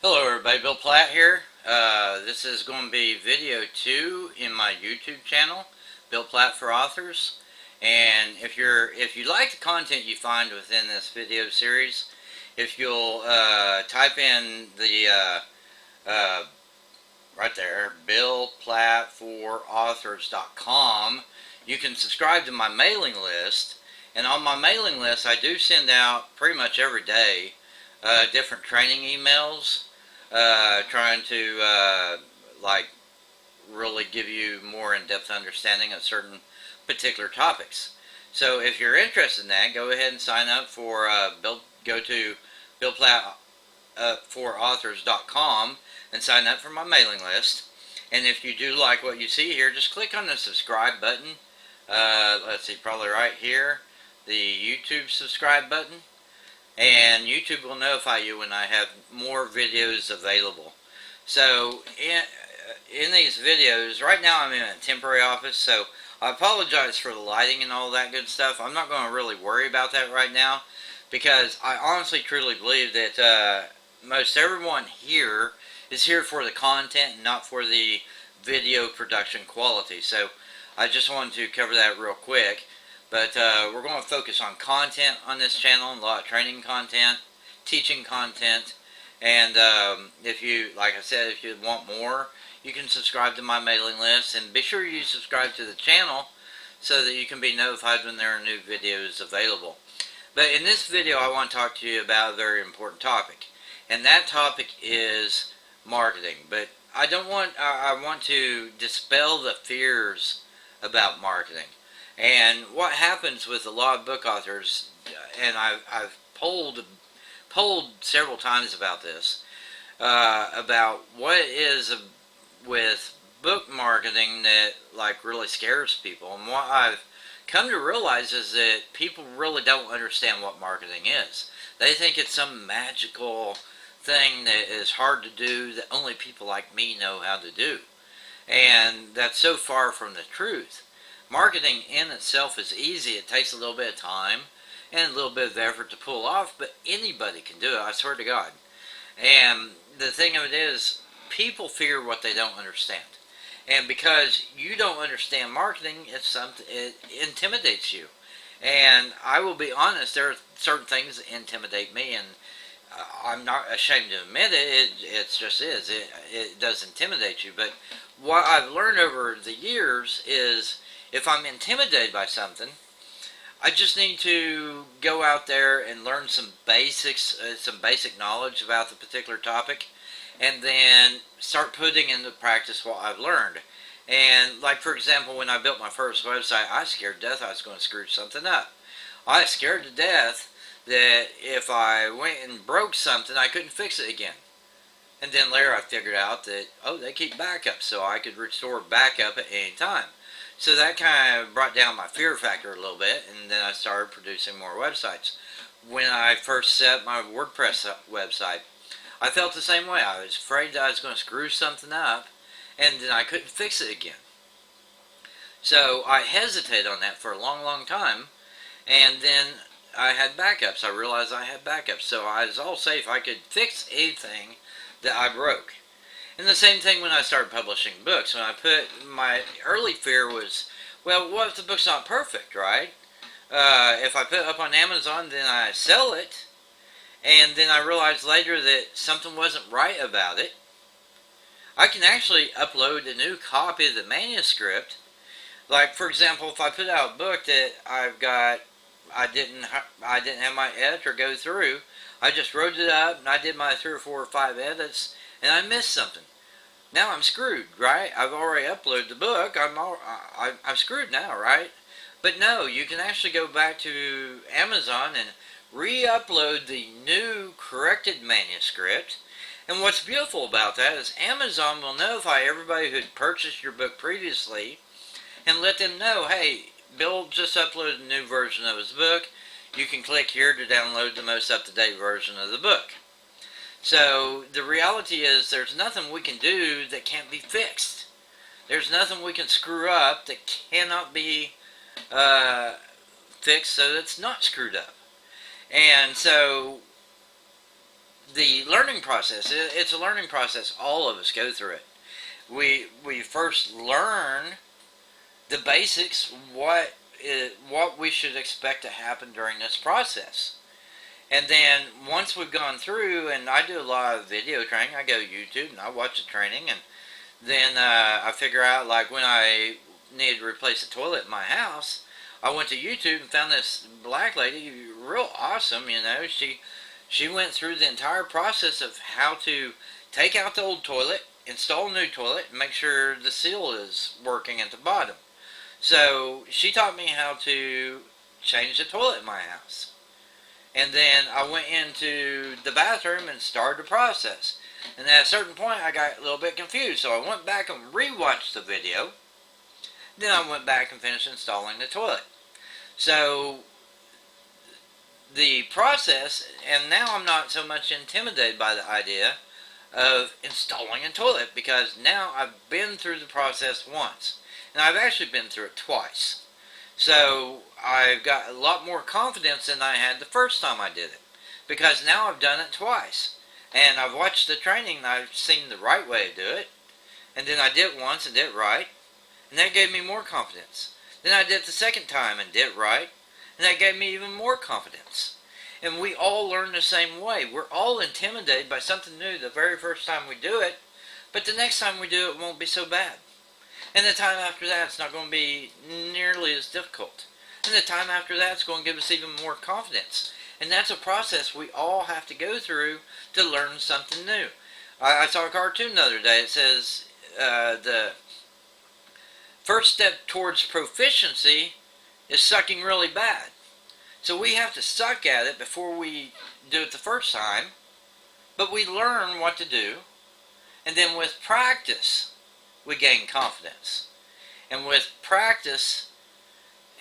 Hello everybody, Bill Platt here. This is going to be video 2 in my YouTube channel, Bill Platt for Authors. And if you like the content you find within this video series, if you'll type in the right there, billplattforauthors.com, you can subscribe to my mailing list. And on my mailing list, I do send out pretty much every day different training emails, trying to like really give you more in-depth understanding of certain particular topics. So if you're interested in that, go ahead and sign up for go to billplattforauthors.com and sign up for my mailing list. And if you do like what you see here, just click on the subscribe button. Let's see, probably right here, the YouTube subscribe button. And YouTube will notify you when I have more videos available. So in these videos, right now I'm in a temporary office, so I apologize for the lighting and all that good stuff. I'm not going to really worry about that right now, because I honestly truly believe that most everyone here is here for the content and not for the video production quality. So I just wanted to cover that real quick. But we're going to focus on content on this channel, a lot of training content, teaching content, and if you, like I said, if you want more, you can subscribe to my mailing list, and be sure you subscribe to the channel so that you can be notified when there are new videos available. But in this video, I want to talk to you about a very important topic, and that topic is marketing. But I want to dispel the fears about marketing. And what happens with a lot of book authors, and I've polled several times about this, about what it is with book marketing that like really scares people. And what I've come to realize is that people really don't understand what marketing is. They think it's some magical thing that is hard to do, that only people like me know how to do. And that's so far from the truth. Marketing in itself is easy. It takes a little bit of time and a little bit of effort to pull off, but anybody can do it, I swear to God. And the thing of it is, people fear what they don't understand. And because you don't understand marketing, it intimidates you. And I will be honest, there are certain things that intimidate me, and I'm not ashamed to admit it. It just is. It does intimidate you. But what I've learned over the years is, if I'm intimidated by something, I just need to go out there and learn some basics, some basic knowledge about the particular topic, and then start putting into practice what I've learned. And like, for example, when I built my first website, I was scared to death I was going to screw something up. I was scared to death that if I went and broke something, I couldn't fix it again. And then later I figured out that, oh, they keep backups, so I could restore backup at any time. So that kind of brought down my fear factor a little bit, and then I started producing more websites. When I first set up my WordPress website, I felt the same way. I was afraid that I was going to screw something up, and then I couldn't fix it again. So I hesitated on that for a long, long time, and then I had backups. I realized I had backups, so I was all safe. I could fix anything that I broke. And the same thing when I started publishing books. When my early fear was, well, what if the book's not perfect, right? If I put it up on Amazon, then I sell it, and then I realized later that something wasn't right about it. I can actually upload a new copy of the manuscript. Like, for example, if I put out a book that I didn't have my editor go through, I just wrote it up, and I did my 3 or 4 or 5 edits, and I missed something. Now I'm screwed, right? I've already uploaded the book. I'm screwed now, right? But no, you can actually go back to Amazon and re-upload the new corrected manuscript. And what's beautiful about that is Amazon will notify everybody who had purchased your book previously and let them know, hey, Bill just uploaded a new version of his book. You can click here to download the most up-to-date version of the book. So the reality is, there's nothing we can do that can't be fixed. There's nothing we can screw up that cannot be fixed so that it's not screwed up. And so the learning process, it's a learning process. All of us go through it. We first learn the basics, what we should expect to happen during this process. And then once we've gone through, and I do a lot of video training, I go to YouTube and I watch the training, and then I figure out, like when I needed to replace a toilet in my house, I went to YouTube and found this black lady, real awesome. She went through the entire process of how to take out the old toilet, install a new toilet, and make sure the seal is working at the bottom. So she taught me how to change the toilet in my house. And then I went into the bathroom and started the process. And at a certain point I got a little bit confused, so I went back and rewatched the video. Then I went back and finished installing the toilet. So the process, and now I'm not so much intimidated by the idea of installing a toilet, because now I've been through the process once. And I've actually been through it twice. So I've got a lot more confidence than I had the first time I did it, because now I've done it twice. And I've watched the training and I've seen the right way to do it. And then I did it once and did it right. And that gave me more confidence. Then I did it the second time and did it right. And that gave me even more confidence. And we all learn the same way. We're all intimidated by something new the very first time we do it. But the next time we do it won't be so bad. And the time after that, it's not going to be nearly as difficult. And the time after that, it's going to give us even more confidence. And that's a process we all have to go through to learn something new. I saw a cartoon the other day. It says the first step towards proficiency is sucking really bad. So we have to suck at it before we do it the first time. But we learn what to do. And then with practice, we gain confidence. And with practice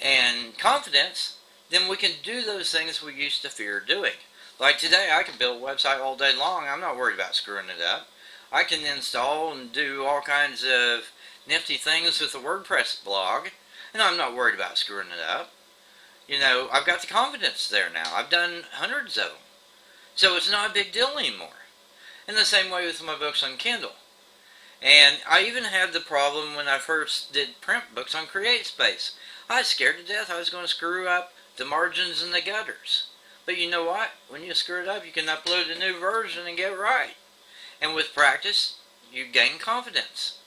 and confidence, then we can do those things we used to fear doing. Like today, I can build a website all day long. I'm not worried about screwing it up. I can install and do all kinds of nifty things with the WordPress blog, and I'm not worried about screwing it up. I've got the confidence there now. I've done hundreds of them. So it's not a big deal anymore. In the same way with my books on Kindle. And I even had the problem when I first did print books on CreateSpace. I was scared to death I was going to screw up the margins and the gutters. But you know what? When you screw it up, you can upload a new version and get it right. And with practice, you gain confidence.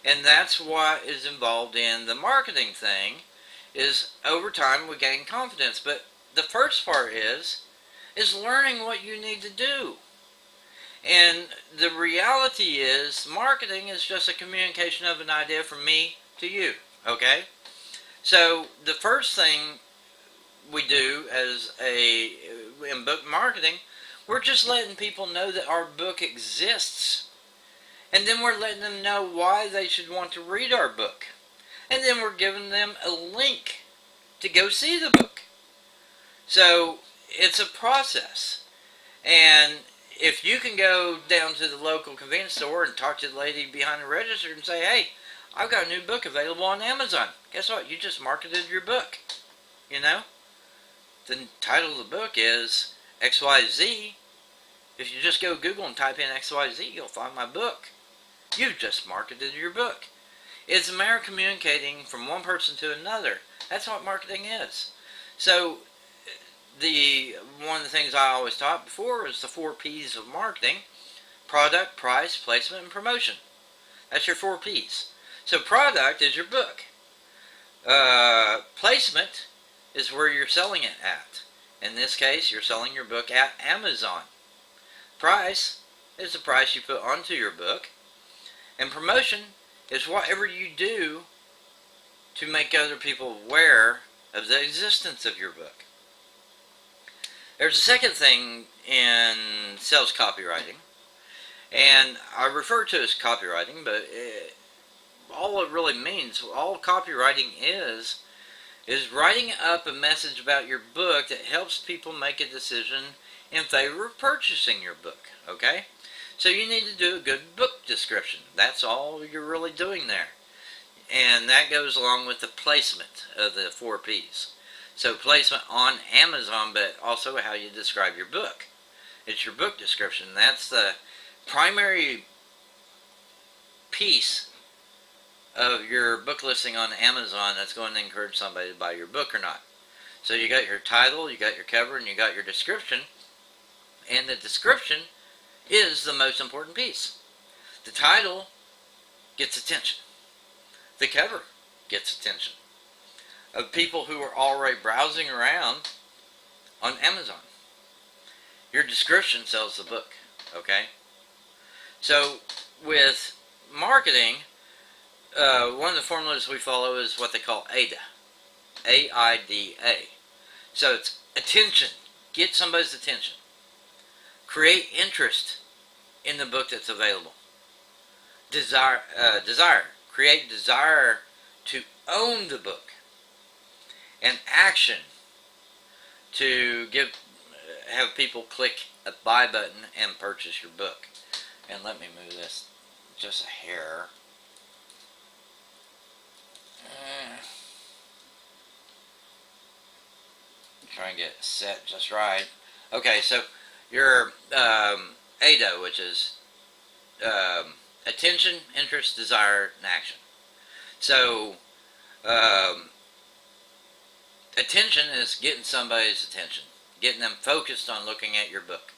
And that's what is involved in the marketing thing, is over time we gain confidence. But the first part is learning what you need to do. And the reality is, marketing is just a communication of an idea from me to you, okay? So the first thing we do in book marketing, we're just letting people know that our book exists. And then we're letting them know why they should want to read our book. And then we're giving them a link to go see the book. So it's a process. And if you can go down to the local convenience store and talk to the lady behind the register and say, hey, I've got a new book available on Amazon. Guess what? You just marketed your book. The title of the book is XYZ. If you just go Google and type in XYZ, you'll find my book. You've just marketed your book. It's a matter of communicating from one person to another. That's what marketing is. So one of the things I always taught before was the 4 P's of marketing: product, price, placement, and promotion. That's your 4 P's. So product is your book. Placement is where you're selling it at. In this case, you're selling your book at Amazon. Price is the price you put onto your book. And promotion is whatever you do to make other people aware of the existence of your book. There's a second thing in sales copywriting, and I refer to it as copywriting, but all it really means, all copywriting is writing up a message about your book that helps people make a decision in favor of purchasing your book, okay? So you need to do a good book description. That's all you're really doing there. And that goes along with the placement of the 4 P's. So placement on Amazon, but also how you describe your book. It's your book description. That's the primary piece of your book listing on Amazon that's going to encourage somebody to buy your book or not. So you got your title, you got your cover, and you got your description. And the description is the most important piece. The title gets attention. The cover gets attention of people who are already browsing around on Amazon. Your description sells the book, okay? So with marketing, one of the formulas we follow is what they call AIDA. A-I-D-A. So it's attention. Get somebody's attention. Create interest in the book that's available. Desire. Create desire to own the book. And action to have people click a buy button and purchase your book. And let me move this just a hair. Try and get it set just right. Okay, so your AIDA, which is attention, interest, desire, and action. So attention is getting somebody's attention, getting them focused on looking at your book.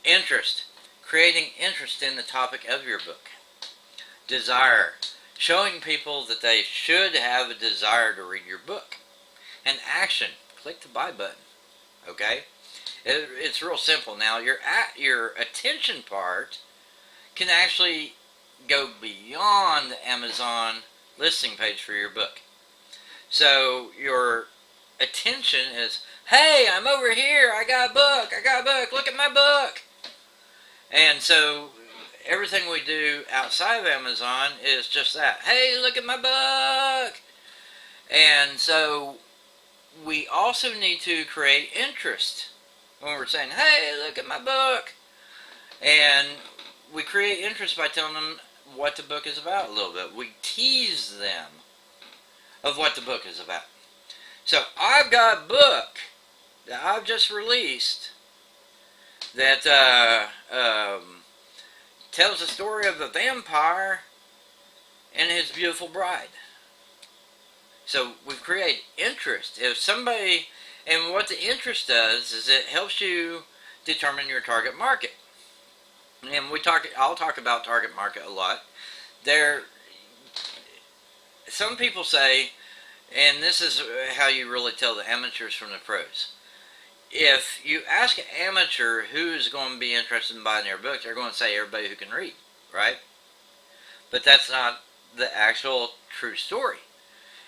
Interest, creating interest in the topic of your book. Desire, showing people that they should have a desire to read your book. And action, click the buy button. Okay? It's real simple. Now, your attention part can actually go beyond the Amazon listing page for your book. So your attention is, hey, I'm over here, I got a book, look at my book. And so everything we do outside of Amazon is just that. Hey, look at my book. And so we also need to create interest when we're saying, hey, look at my book. And we create interest by telling them what the book is about a little bit. We tease them of what the book is about. So I've got a book that I've just released that tells the story of a vampire and his beautiful bride. So we create interest. If somebody, and what the interest does is it helps you determine your target market. And I'll talk about target market a lot. Some people say, and this is how you really tell the amateurs from the pros. If you ask an amateur who's going to be interested in buying your book, they're going to say everybody who can read, right? But that's not the actual true story.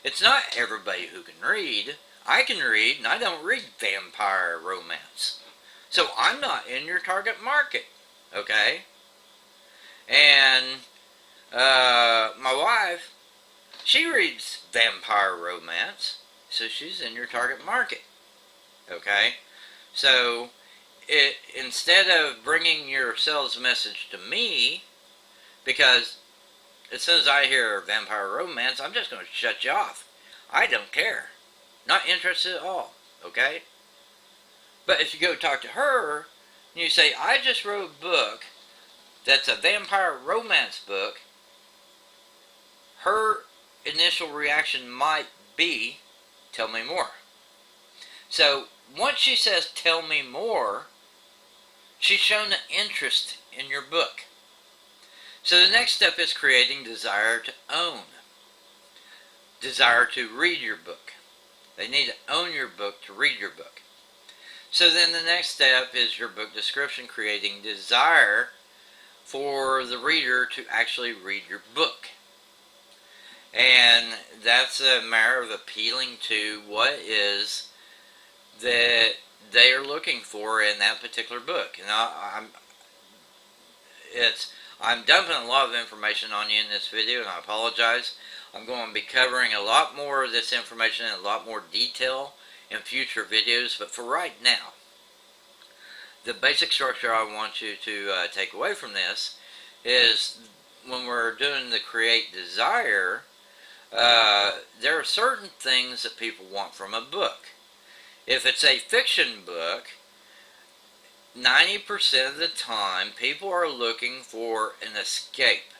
It's not everybody who can read. I can read, and I don't read vampire romance. So I'm not in your target market, okay? And my wife, she reads vampire romance, so she's in your target market, okay? So instead of bringing your sales message to me, because as soon as I hear vampire romance, I'm just going to shut you off. I don't care. Not interested at all, okay? But if you go talk to her, and you say, I just wrote a book that's a vampire romance book, her initial reaction might be, tell me more. So once she says, tell me more, she's shown an interest in your book. So the next step is creating desire to own. Desire to read your book. They need to own your book to read your book. So then the next step is your book description, creating desire for the reader to actually read your book. And that's a matter of appealing to what is that they are looking for in that particular book. And I'm dumping a lot of information on you in this video, and I apologize. I'm going to be covering a lot more of this information in a lot more detail in future videos, but for right now, the basic structure I want you to take away from this is when we're doing the create desire, there are certain things that people want from a book. If it's a fiction book, 90% of the time, people are looking for an escape.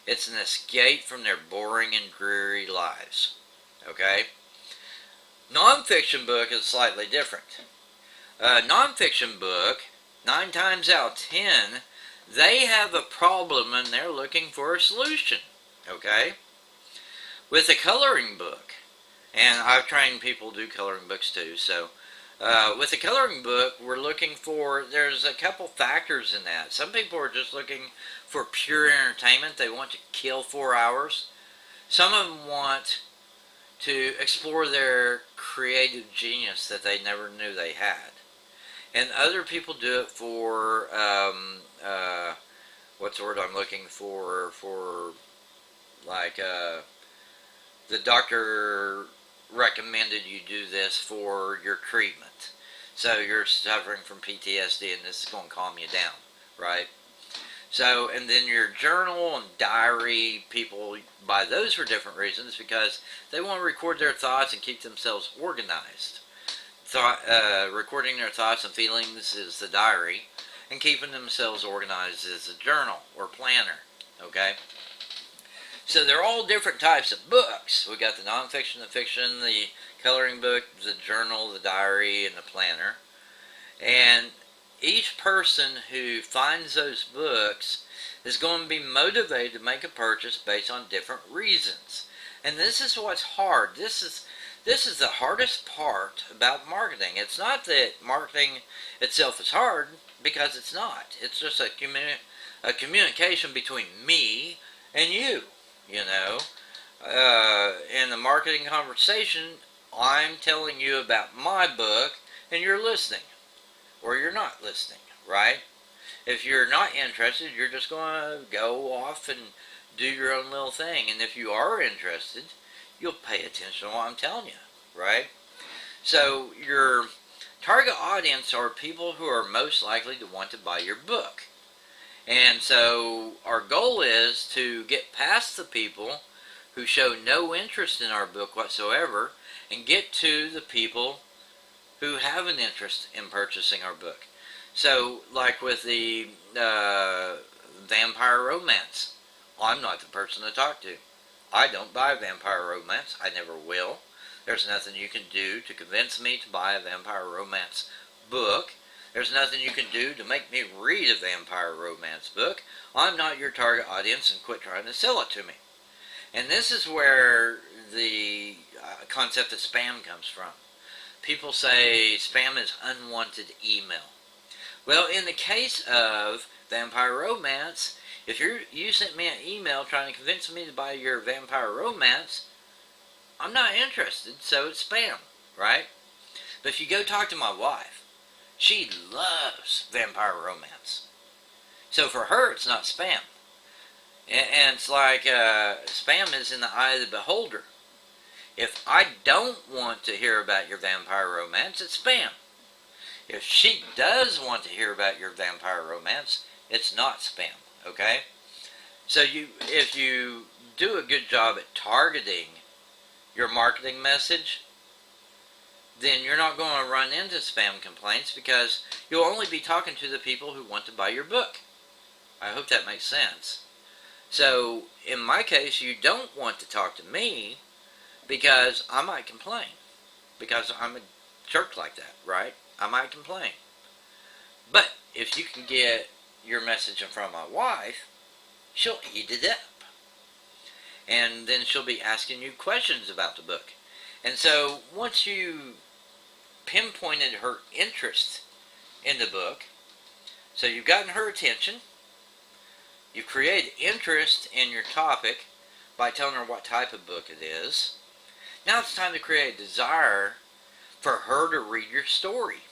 It's an escape from their boring and dreary lives. Okay? Nonfiction book is slightly different. A nonfiction book, 9 times out of 10, they have a problem and they're looking for a solution. Okay? With a coloring book, and I've trained people to do coloring books too, so with a coloring book, we're looking for, there's a couple factors in that. Some people are just looking for pure entertainment. They want to kill 4 hours. Some of them want to explore their creative genius that they never knew they had. And other people do it for, what's the word I'm looking for like, the doctor recommended you do this for your treatment. So you're suffering from PTSD and this is going to calm you down, right? So, and then your journal and diary, people buy those for different reasons because they want to record their thoughts and keep themselves organized. Recording their thoughts and feelings is the diary, and keeping themselves organized is the journal or planner, okay? So they're all different types of books. We got the nonfiction, the fiction, the coloring book, the journal, the diary, and the planner. And each person who finds those books is going to be motivated to make a purchase based on different reasons. And this is what's hard. This is the hardest part about marketing. It's not that marketing itself is hard, because it's not. It's just a communication between me and you. You know, in the marketing conversation, I'm telling you about my book, and you're listening, or you're not listening, right? If you're not interested, you're just going to go off and do your own little thing. And if you are interested, you'll pay attention to what I'm telling you, right? So your target audience are people who are most likely to want to buy your book. And so our goal is to get past the people who show no interest in our book whatsoever and get to the people who have an interest in purchasing our book. So, like with the vampire romance, I'm not the person to talk to. I don't buy vampire romance. I never will. There's nothing you can do to convince me to buy a vampire romance book. There's nothing you can do to make me read a vampire romance book. I'm not your target audience, and quit trying to sell it to me. And this is where the concept of spam comes from. People say spam is unwanted email. Well, in the case of vampire romance, if you sent me an email trying to convince me to buy your vampire romance, I'm not interested, so it's spam, right? But if you go talk to my wife, she loves vampire romance. So for her, it's not spam. And it's like spam is in the eye of the beholder. If I don't want to hear about your vampire romance, it's spam. If she does want to hear about your vampire romance, it's not spam, okay? So if you do a good job at targeting your marketing message, then you're not going to run into spam complaints because you'll only be talking to the people who want to buy your book. I hope that makes sense. So, in my case, you don't want to talk to me because I might complain. Because I'm a jerk like that, right? I might complain. But if you can get your message in front of my wife, she'll eat it up. And then she'll be asking you questions about the book. And so, once you pinpointed her interest in the book, so you've gotten her attention, you've created interest in your topic by telling her what type of book it is. Now it's time to create a desire for her to read your story.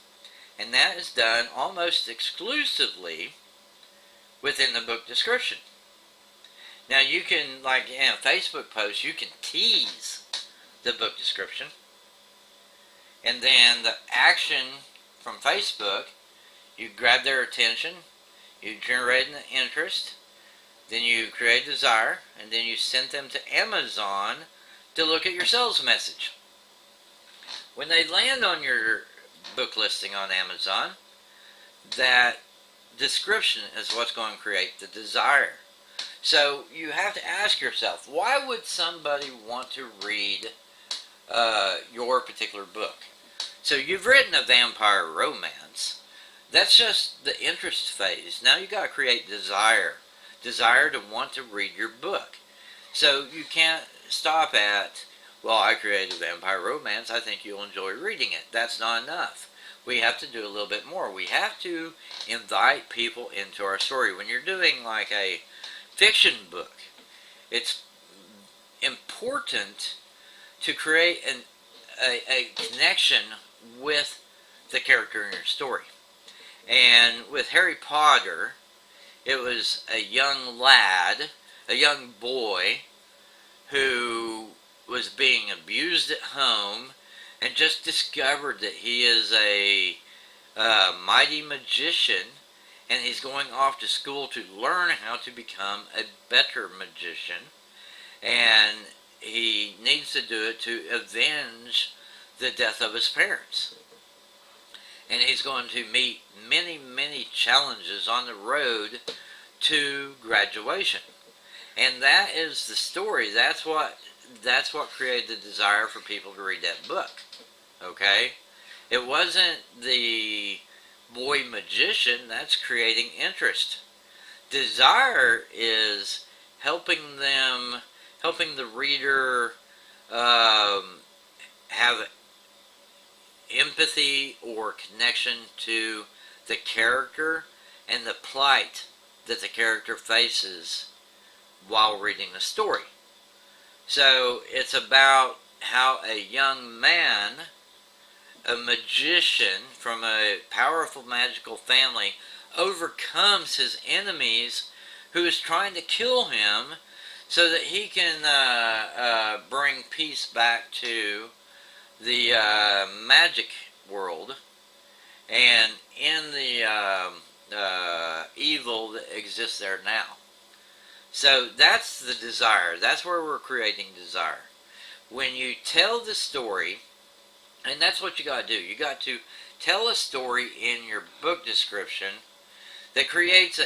And that is done almost exclusively within the book description. Now you can, like in a Facebook post, you can tease the book description. And then the action from Facebook, you grab their attention, you generate an interest, then you create desire, and then you send them to Amazon to look at your sales message. When they land on your book listing on Amazon, that description is what's going to create the desire. So you have to ask yourself, why would somebody want to read your particular book? So you've written a vampire romance. That's just the interest phase. Now you got to create desire. Desire to want to read your book. So you can't stop at, well, I created a vampire romance, I think you'll enjoy reading it. That's not enough. We have to do a little bit more. We have to invite people into our story. When you're doing like a fiction book, it's important to create a connection with the character in your story. And with Harry Potter, it was a young lad, a young boy, who was being abused at home and just discovered that he is a mighty magician, and he's going off to school to learn how to become a better magician, and he needs to do it to avenge the death of his parents. And he's going to meet many, many challenges on the road to graduation. And that is the story. That's what created the desire for people to read that book. Okay? It wasn't the boy magician. That's creating interest. Desire is helping the reader have empathy or connection to the character and the plight that the character faces while reading the story. So it's about how a young man, a magician from a powerful magical family, overcomes his enemies who is trying to kill him so that he can bring peace back to the magic world and in the evil that exists there now. So that's the desire. That's where we're creating desire. When you tell the story, and that's what you got to do. You got to tell a story in your book description that creates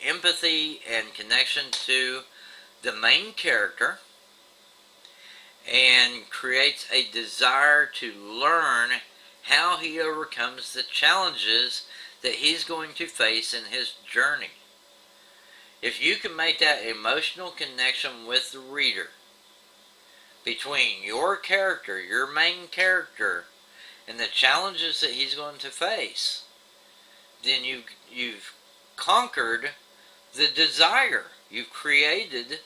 empathy and connection to the main character and creates a desire to learn how he overcomes the challenges that he's going to face in his journey. If you can make that emotional connection with the reader between your character, your main character, and the challenges that he's going to face, then you've conquered the desire. You've created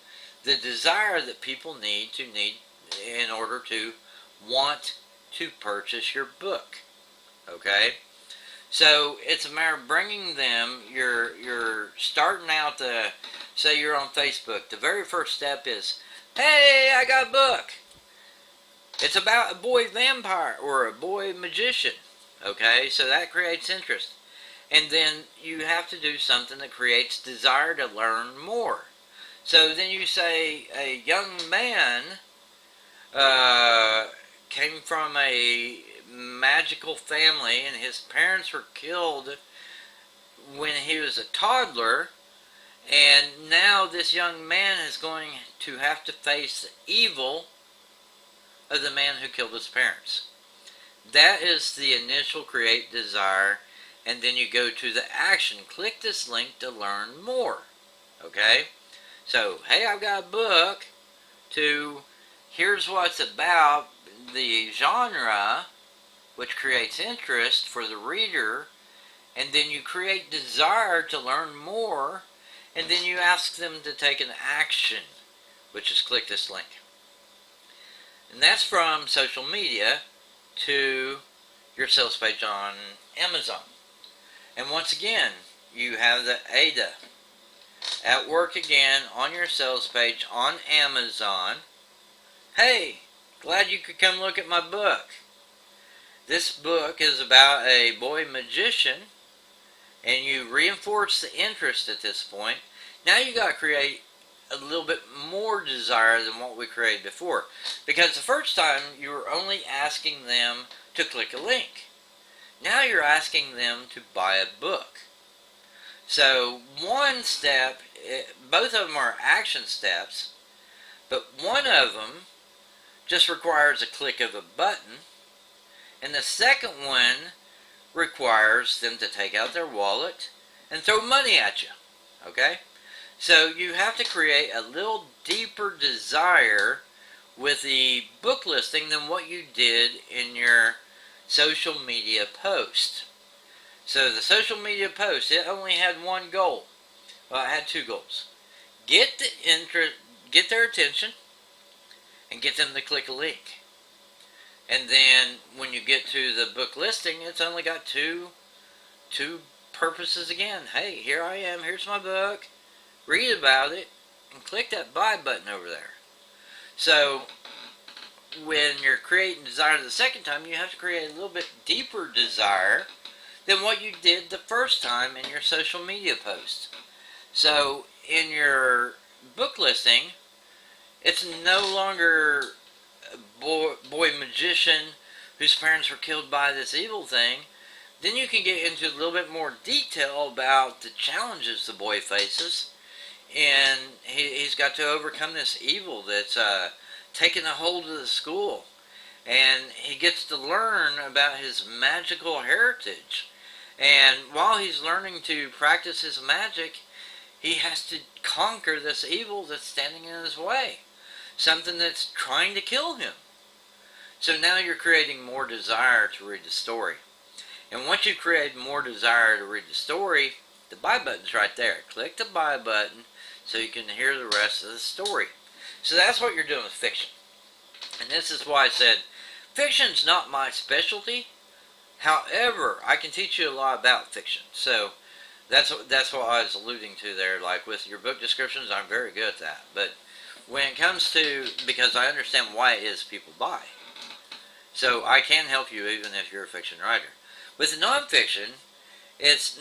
the desire that people need in order to want to purchase your book. Okay? So it's a matter of bringing them. You're starting out say you're on Facebook. The very first step is, hey, I got a book. It's about a boy vampire or a boy magician. Okay, so that creates interest. And then you have to do something that creates desire to learn more. So then you say a young man came from a magical family and his parents were killed when he was a toddler, and now this young man is going to have to face the evil of the man who killed his parents. That is the initial create desire, and then you go to the action. Click this link to learn more. Okay? So, hey, I've got a book, to here's what it's about, the genre, which creates interest for the reader, and then you create desire to learn more, and then you ask them to take an action, which is click this link. And that's from social media to your sales page on Amazon. And once again, you have the ADA at work again on your sales page on Amazon. Hey, glad you could come look at my book. This book is about a boy magician, and you reinforce the interest at this point. Now you got to create a little bit more desire than what we created before. Because the first time you were only asking them to click a link. Now you're asking them to buy a book. So one step, both of them are action steps, but one of them just requires a click of a button, and the second one requires them to take out their wallet and throw money at you. Okay? So you have to create a little deeper desire with the book listing than what you did in your social media post. So the social media post, it only had one goal. Well, it had two goals. Get their attention, and get them to click a link. And then when you get to the book listing, it's only got two purposes again. Hey, here I am, here's my book, read about it, and click that buy button over there. So when you're creating desire the second time, you have to create a little bit deeper desire than what you did the first time in your social media post. So in your book listing, it's no longer a boy magician whose parents were killed by this evil thing. Then you can get into a little bit more detail about the challenges the boy faces, and he's got to overcome this evil that's taken a hold of the school, and he gets to learn about his magical heritage. And while he's learning to practice his magic, he has to conquer this evil that's standing in his way, something that's trying to kill him. So now you're creating more desire to read the story. And once you create more desire to read the story, the buy button's right there. Click the buy button so you can hear the rest of the story. So that's what you're doing with fiction. And this is why I said, fiction's not my specialty. However, I can teach you a lot about fiction. So that's what I was alluding to there. Like with your book descriptions, I'm very good at that. But when it comes to, because I understand why it is people buy. So I can help you even if you're a fiction writer. With nonfiction, it's,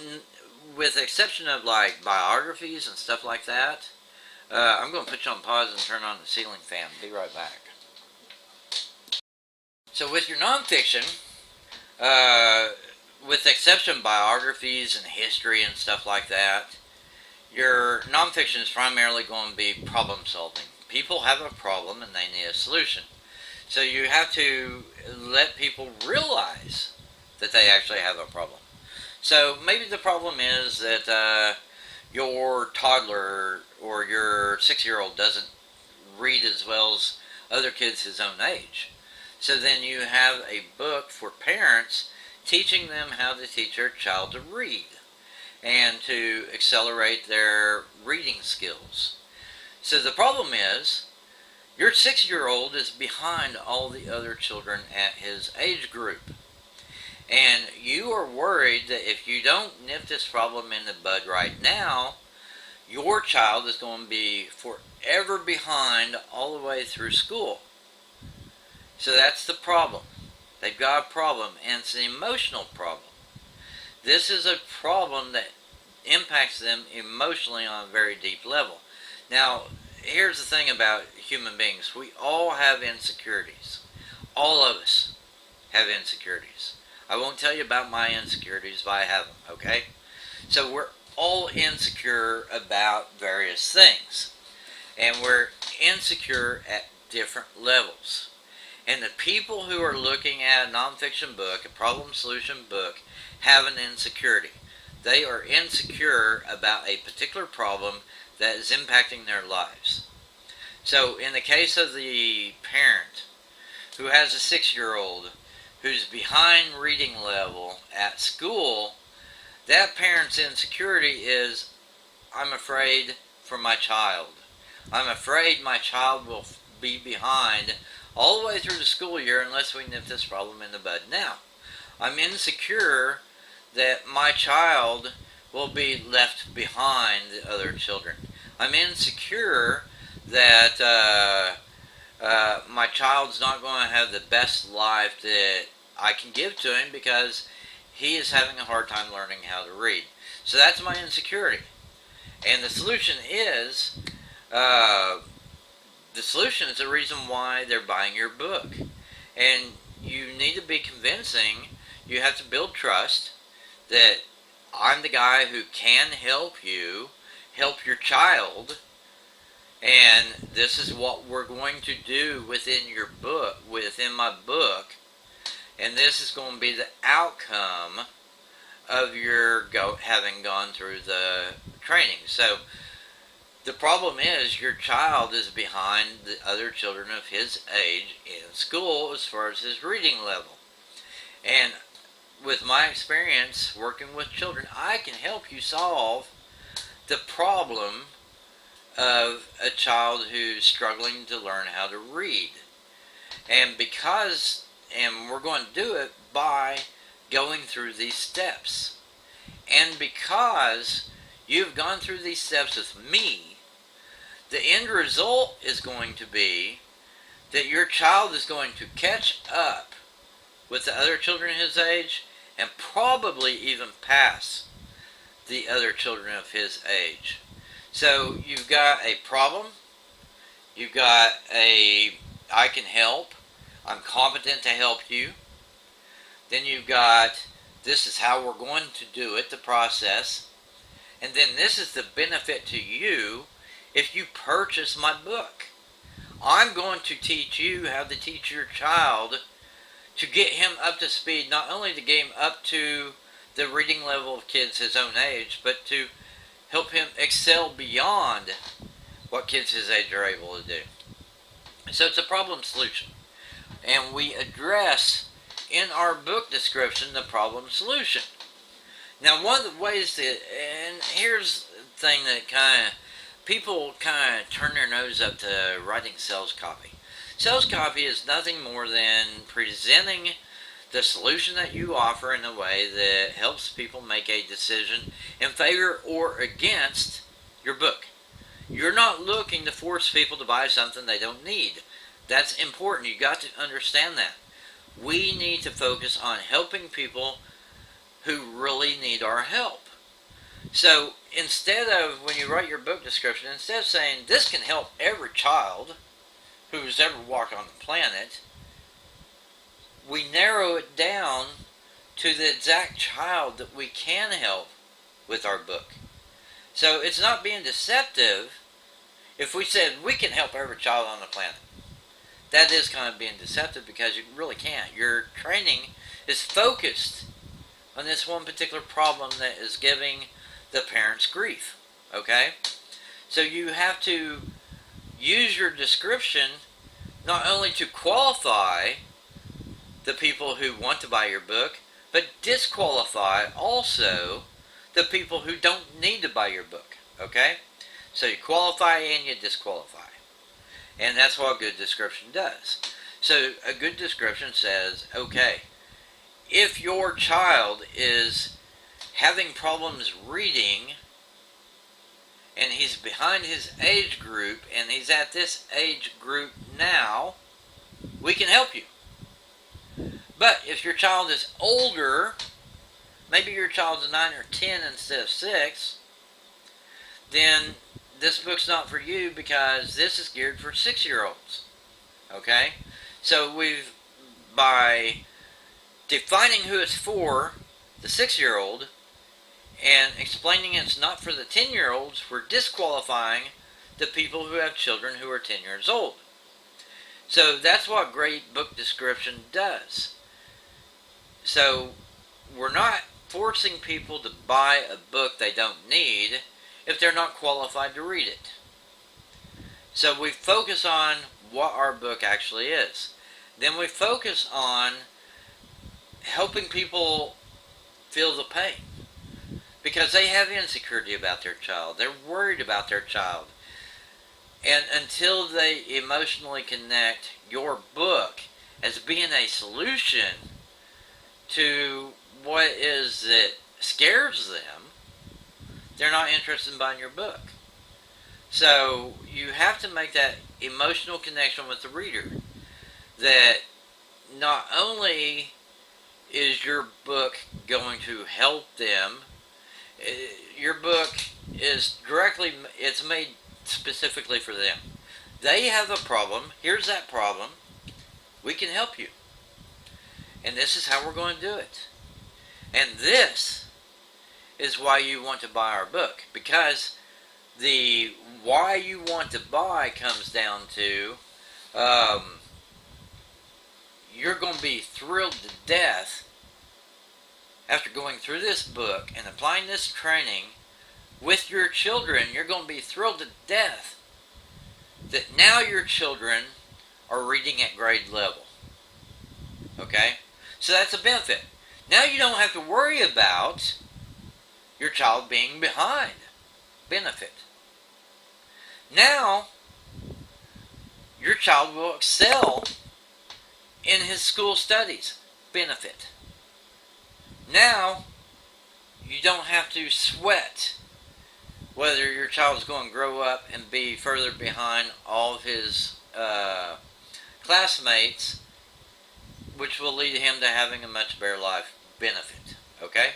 with the exception of like biographies and stuff like that, I'm going to put you on pause and turn on the ceiling fan. Be right back. So with your nonfiction, with the exception of biographies and history and stuff like that, your nonfiction is primarily going to be problem solving. People have a problem and they need a solution. So you have to let people realize that they actually have a problem. So maybe the problem is that your toddler or your 6-year-old doesn't read as well as other kids his own age. So then you have a book for parents teaching them how to teach their child to read and to accelerate their reading skills. So the problem is, your 6-year-old is behind all the other children at his age group. And you are worried that if you don't nip this problem in the bud right now, your child is going to be forever behind all the way through school. So that's the problem. They've got a problem, and it's an emotional problem. This is a problem that impacts them emotionally on a very deep level. Now, here's the thing about human beings. We all have insecurities. All of us have insecurities. I won't tell you about my insecurities, but I have them, okay? So we're all insecure about various things. And we're insecure at different levels. And the people who are looking at a nonfiction book, a problem solution book, have an insecurity. They are insecure about a particular problem that is impacting their lives. So in the case of the parent who has a 6-year-old who's behind reading level at school, that parent's insecurity is, I'm afraid for my child. I'm afraid my child will be behind all the way through the school year unless we nip this problem in the bud now. I'm insecure that my child will be left behind the other children. I'm insecure that my child's not going to have the best life that I can give to him because he is having a hard time learning how to read. So that's my insecurity. And the solution is the reason why they're buying your book. And you need to be convincing You have to build trust that I'm the guy who can help you, help your child, and this is what we're going to do within your book, within my book, and this is going to be the outcome of your having gone through the training. So the problem is your child is behind the other children of his age in school as far as his reading level. And with my experience working with children, I can help you solve the problem of a child who's struggling to learn how to read. And we're going to do it by going through these steps. And because you've gone through these steps with me, the end result is going to be that your child is going to catch up with the other children his age and probably even pass the other children of his age. So you've got a problem, you've got I can help, I'm competent to help you. Then you've got, this is how we're going to do it, the process. And then this is the benefit to you if you purchase my book. I'm going to teach you how to teach your child to get him up to speed, not only to get him up to the reading level of kids his own age, but to help him excel beyond what kids his age are able to do. So it's a problem solution. And we address in our book description the problem solution. Now, one of the ways that, and here's the thing that people kind of turn their nose up to writing sales copy. Sales copy is nothing more than presenting the solution that you offer in a way that helps people make a decision in favor or against your book. You're not looking to force people to buy something they don't need. That's important. You got to understand that. We need to focus on helping people who really need our help. So instead of, when you write your book description, instead of saying this can help every child who's ever walked on the planet, we narrow it down to the exact child that we can help with our book. So it's not being deceptive if we said we can help every child on the planet. That is kind of being deceptive because you really can't. Your training is focused on this one particular problem that is giving the parents grief. Okay? So you have to use your description not only to qualify the people who want to buy your book, but disqualify also the people who don't need to buy your book. Okay? So you qualify and you disqualify. And that's what a good description does. So a good description says, okay, if your child is having problems reading and he's behind his age group and he's at this age group now, we can help you. But if your child is older, maybe your child's 9 or 10 instead of 6, then this book's not for you because this is geared for 6-year-olds. Okay? So by defining who it's for, the 6-year-old, and explaining it's not for the 10-year-olds, we're disqualifying the people who have children who are 10 years old. So that's what great book description does. So we're not forcing people to buy a book they don't need if they're not qualified to read it. So we focus on what our book actually is. Then we focus on helping people feel the pain. Because they have insecurity about their child. They're worried about their child. And until they emotionally connect your book as being a solution to what is that scares them, they're not interested in buying your book. So you have to make that emotional connection with the reader. That not only is your book going to help them, your book is it's made specifically for them. They have a problem. Here's that problem. We can help you. And this is how we're going to do it. And this is why you want to buy our book, because the why you want to buy comes down to you're going to be thrilled to death after going through this book and applying this training with your children. You're going to be thrilled to death that now your children are reading at grade level. Okay? So that's a benefit. Now you don't have to worry about your child being behind. Benefit. Now, your child will excel in his school studies. Benefit. Now, you don't have to sweat whether your child is going to grow up and be further behind all of his classmates, which will lead him to having a much better life. Benefit. Okay?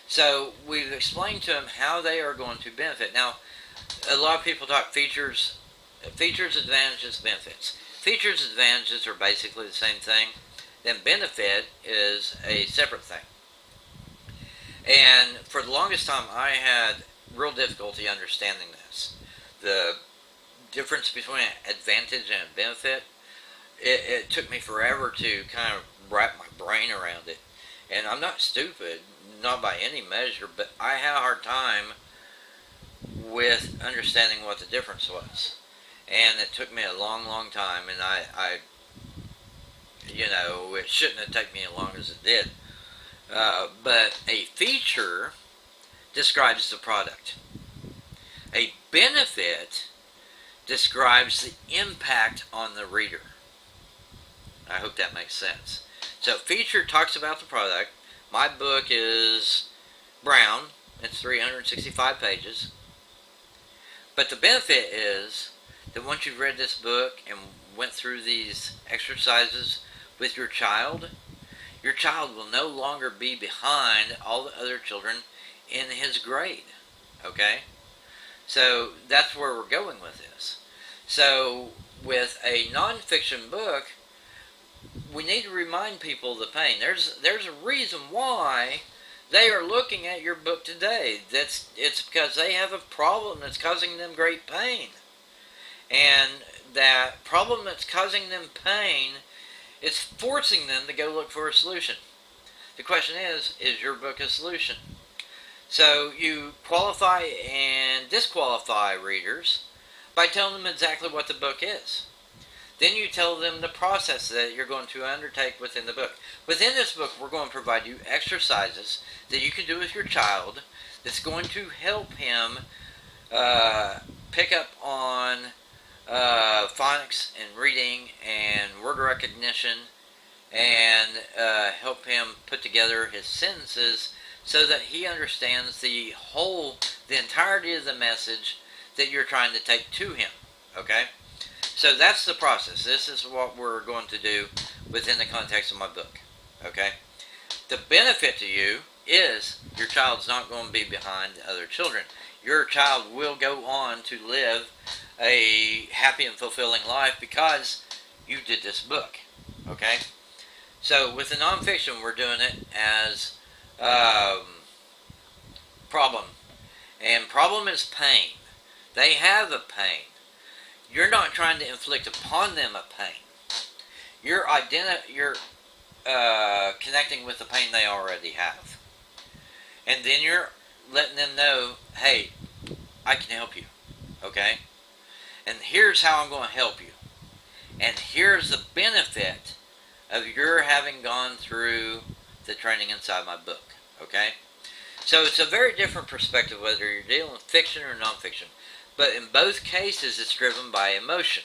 So, we've explained to him how they are going to benefit. Now, a lot of people talk features, advantages, benefits. Features, advantages are basically the same thing. Then benefit is a separate thing. And for the longest time, I had real difficulty understanding this. The difference between an advantage and a benefit, it took me forever to kind of wrap my brain around it. And I'm not stupid, not by any measure, but I had a hard time with understanding what the difference was. And it took me a long, long time, and I it shouldn't have taken me as long as it did. But a feature describes the product. A benefit describes the impact on the reader. I hope that makes sense. So feature talks about the product. My book is brown. It's 365 pages. But the benefit is that once you've read this book and went through these exercises with your child will no longer be behind all the other children in his grade. Okay? So that's where we're going with this. So with a nonfiction book, we need to remind people of the pain. There's a reason why they are looking at your book today. It's because they have a problem that's causing them great pain. And that problem that's causing them pain is forcing them to go look for a solution. The question is your book a solution? So you qualify and disqualify readers by telling them exactly what the book is. Then you tell them the process that you're going to undertake within the book. Within this book, we're going to provide you exercises that you can do with your child that's going to help him pick up on phonics and reading and word recognition, and help him put together his sentences so that he understands the entirety of the message that you're trying to take to him. Okay? So that's the process. This is what we're going to do within the context of my book. Okay? The benefit to you is your child's not going to be behind other children. Your child will go on to live a happy and fulfilling life because you did this book. Okay? So with the nonfiction, we're doing it as problem. And problem is pain. They have a pain. You're not trying to inflict upon them a pain. You're connecting with the pain they already have. And then you're letting them know, hey, I can help you. Okay? And here's how I'm going to help you. And here's the benefit of your having gone through the training inside my book. Okay? So it's a very different perspective whether you're dealing with fiction or nonfiction. But in both cases, it's driven by emotion.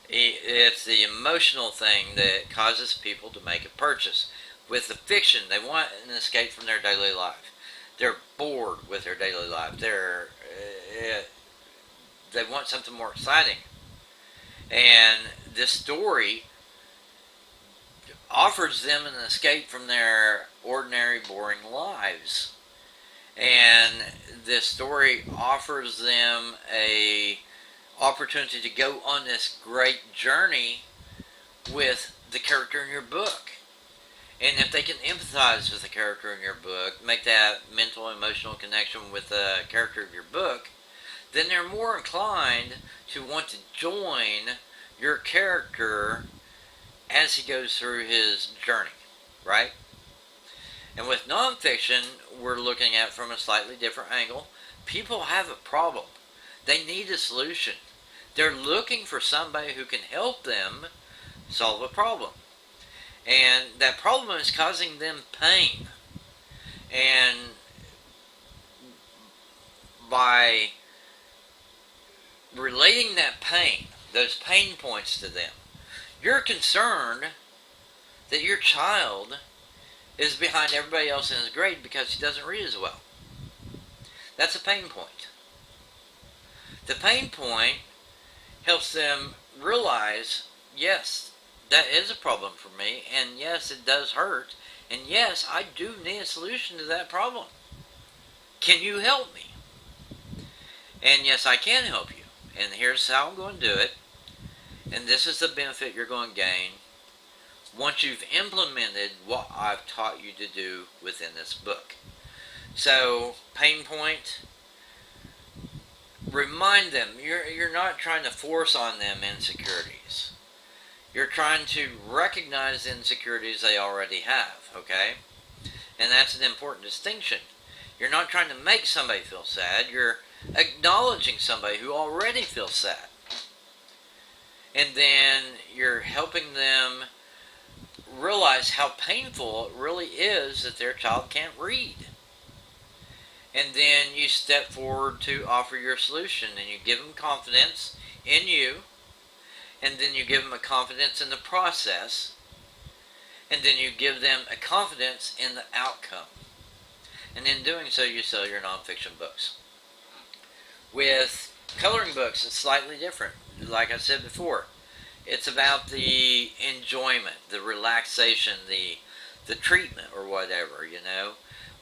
It's the emotional thing that causes people to make a purchase. With the fiction, they want an escape from their daily life. They're bored with their daily life. They want something more exciting. And this story offers them an escape from their ordinary, boring lives. And this story offers them a opportunity to go on this great journey with the character in your book. And if they can empathize with the character in your book, make that mental, emotional connection with the character of your book, then they're more inclined to want to join your character as he goes through his journey, right? And with nonfiction, we're looking at it from a slightly different angle. People have a problem. They need a solution. They're looking for somebody who can help them solve a problem. And that problem is causing them pain. And by relating that pain, those pain points to them, you're concerned that your child is behind everybody else in his grade because he doesn't read as well. That's a pain point. The pain point helps them realize, yes, that is a problem for me, and yes, it does hurt, and yes, I do need a solution to that problem. Can you help me? And yes, I can help you. And here's how I'm going to do it. And this is the benefit you're going to gain once you've implemented what I've taught you to do within this book. So, pain point, remind them, you're not trying to force on them insecurities. You're trying to recognize the insecurities they already have, okay? And that's an important distinction. You're not trying to make somebody feel sad, you're acknowledging somebody who already feels sad. And then you're helping them realize how painful it really is that their child can't read. And then you step forward to offer your solution, and you give them confidence in you, and then you give them a confidence in the process, and then you give them a confidence in the outcome. And in doing so, you sell your nonfiction books. With coloring books, it's slightly different. Like I said before, it's about the enjoyment, the relaxation, the treatment or whatever,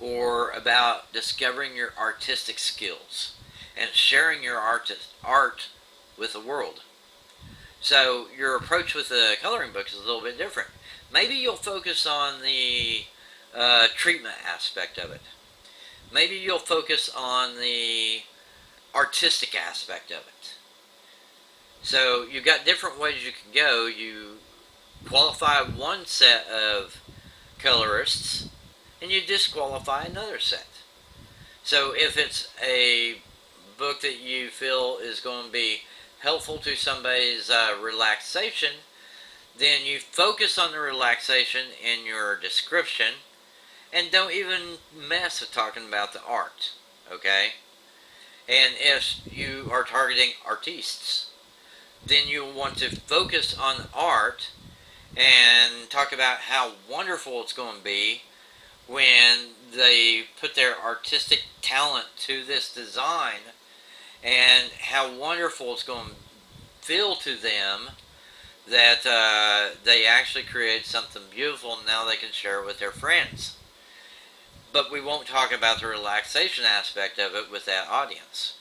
or about discovering your artistic skills and sharing your art with the world. So your approach with the coloring book is a little bit different. Maybe you'll focus on the treatment aspect of it. Maybe you'll focus on the artistic aspect of it. So you've got different ways you can go. You qualify one set of colorists and you disqualify another set. So if it's a book that you feel is going to be helpful to somebody's relaxation, then you focus on the relaxation in your description and don't even mess with talking about the art, okay? And if you are targeting artistes, then you'll want to focus on art and talk about how wonderful it's going to be when they put their artistic talent to this design, and how wonderful it's going to feel to them that they actually created something beautiful and now they can share it with their friends. But we won't talk about the relaxation aspect of it with that audience.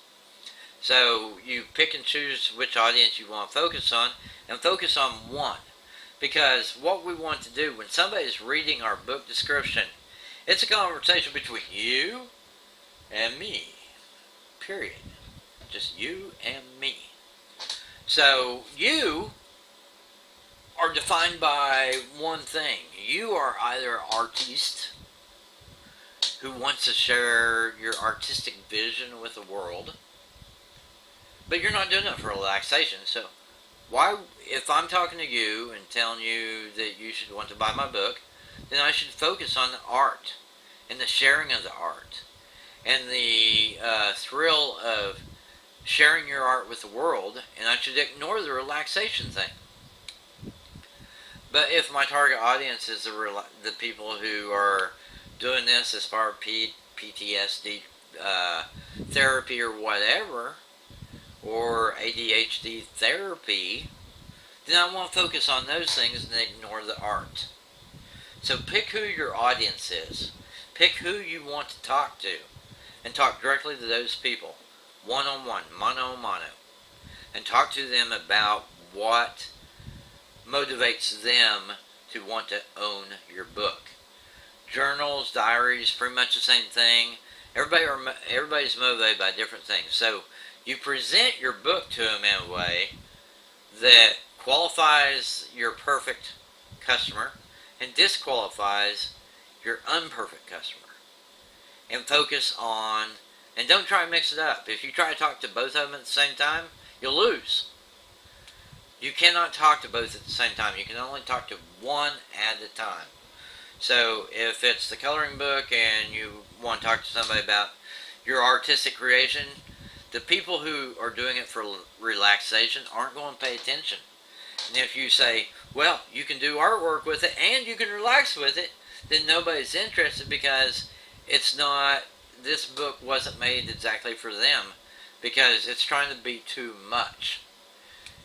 So you pick and choose which audience you want to focus on, and focus on one. Because what we want to do when somebody's reading our book description, it's a conversation between you and me. Period. Just you and me. So you are defined by one thing. You are either an artiste who wants to share your artistic vision with the world, but you're not doing it for relaxation. So why, if I'm talking to you and telling you that you should want to buy my book, then I should focus on the art and the sharing of the art and the thrill of sharing your art with the world, and I should ignore the relaxation thing. But if my target audience is the people who are doing this as part of PTSD therapy or whatever, or ADHD therapy, then I want to focus on those things and ignore the art. So pick who your audience is. Pick who you want to talk to, and talk directly to those people, one-on-one, mano-a-mano, and talk to them about what motivates them to want to own your book. Journals, diaries, pretty much the same thing. Everybody's motivated by different things. So you present your book to them in a way that qualifies your perfect customer and disqualifies your unperfect customer. And focus on, and don't try to mix it up. If you try to talk to both of them at the same time, you'll lose. You cannot talk to both at the same time. You can only talk to one at a time. So if it's the coloring book and you want to talk to somebody about your artistic creation, the people who are doing it for relaxation aren't going to pay attention. And if you say, well, you can do artwork with it and you can relax with it, then nobody's interested, because it's not, this book wasn't made exactly for them, because it's trying to be too much.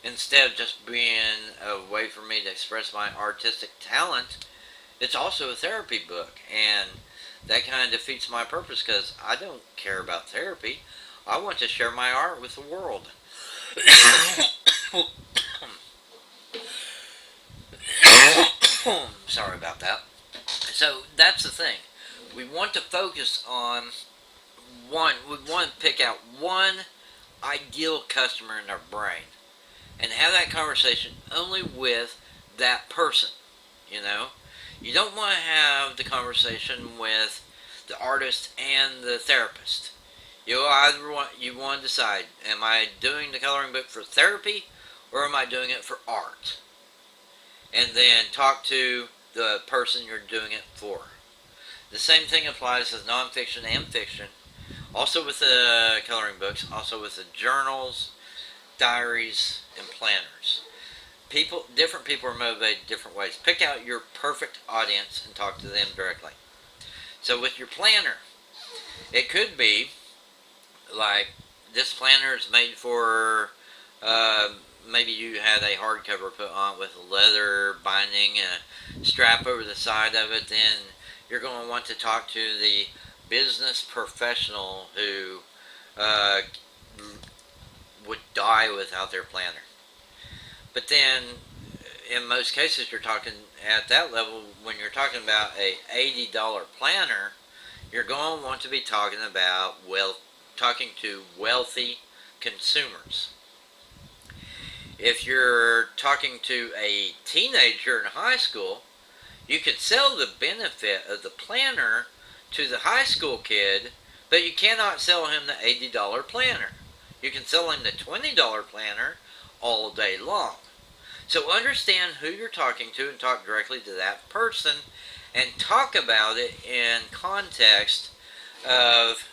Instead of just being a way for me to express my artistic talent, it's also a therapy book, and that kind of defeats my purpose, because I don't care about therapy. I want to share my art with the world. Sorry about that. So that's the thing. We want to focus on one. We want to pick out one ideal customer in our brain and have that conversation only with that person. You don't want to have the conversation with the artist and the therapist. You want to decide, am I doing the coloring book for therapy or am I doing it for art? And then talk to the person you're doing it for. The same thing applies to nonfiction and fiction. Also with the coloring books, also with the journals, diaries, and planners. Different people are motivated different ways. Pick out your perfect audience and talk to them directly. So with your planner, it could be like, this planner is made for, maybe you had a hardcover put on with a leather binding and a strap over the side of it. Then you're going to want to talk to the business professional who would die without their planner. But then, in most cases, you're talking at that level, when you're talking about a $80 planner, you're going to want to be talking to wealthy consumers. If you're talking to a teenager in high school, you could sell the benefit of the planner to the high school kid, but you cannot sell him the $80 planner. You can sell him the $20 planner all day long. So understand who you're talking to and talk directly to that person, and talk about it in context of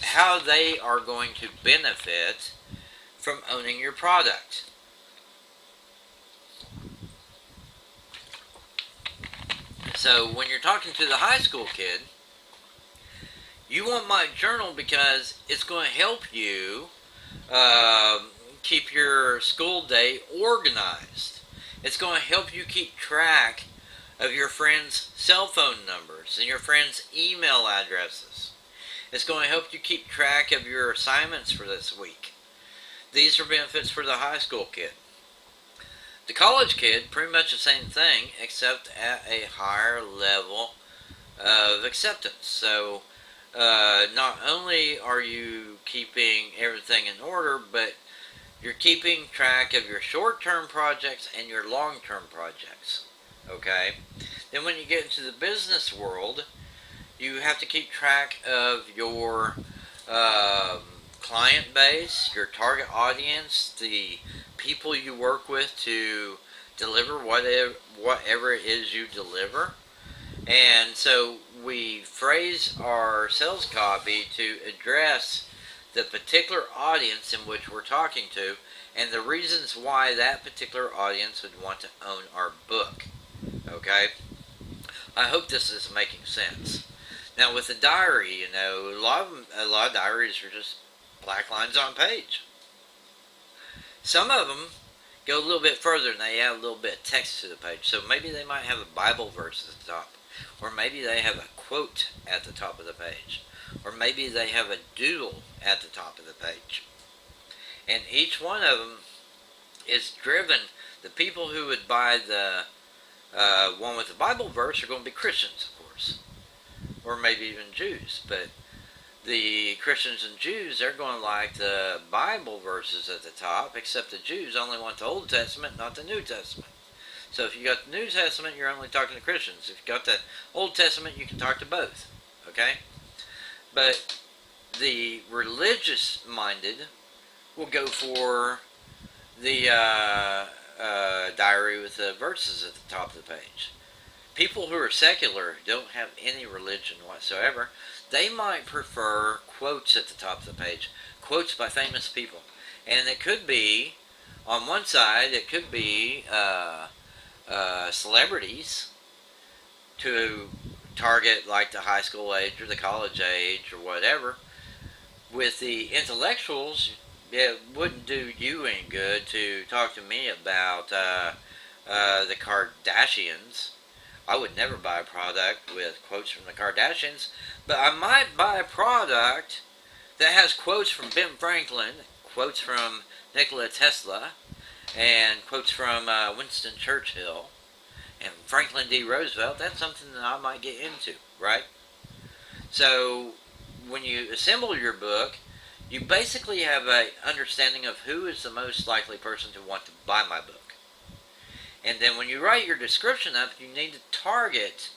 how they are going to benefit from owning your product. So when you're talking to the high school kid, you want my journal because it's going to help you keep your school day organized. It's going to help you keep track of your friends' cell phone numbers and your friends' email addresses. It's going to help you keep track of your assignments for this week. These are benefits for the high school kid. The college kid, pretty much the same thing, except at a higher level of acceptance. So not only are you keeping everything in order, but you're keeping track of your short-term projects and your long-term projects. Okay? Then when you get into the business world, you have to keep track of your client base, your target audience, the people you work with to deliver whatever it is you deliver. And so we phrase our sales copy to address the particular audience in which we're talking to, and the reasons why that particular audience would want to own our book. Okay? I hope this is making sense. Now with the diary, a lot of diaries are just black lines on page. Some of them go a little bit further and they add a little bit of text to the page. So maybe they might have a Bible verse at the top, or maybe they have a quote at the top of the page, or maybe they have a doodle at the top of the page. And each one of them is driven, the people who would buy the one with a Bible verse are going to be Christians, of course, or maybe even Jews. But the Christians and Jews, they're going to like the Bible verses at the top, except the Jews only want the Old Testament, not the New Testament. So if you got the New Testament, you're only talking to Christians. If you got the Old Testament, you can talk to both. Okay? But the religious-minded will go for the diary with the verses at the top of the page. People who are secular, who don't have any religion whatsoever, they might prefer quotes at the top of the page. Quotes by famous people. And it could be, on one side, it could be celebrities to target like the high school age or the college age or whatever. With the intellectuals, it wouldn't do you any good to talk to me about the Kardashians. I would never buy a product with quotes from the Kardashians, but I might buy a product that has quotes from Ben Franklin, quotes from Nikola Tesla, and quotes from Winston Churchill and Franklin D. Roosevelt. That's something that I might get into, right? So when you assemble your book, you basically have an understanding of who is the most likely person to want to buy my book. And then when you write your description up, you need to target,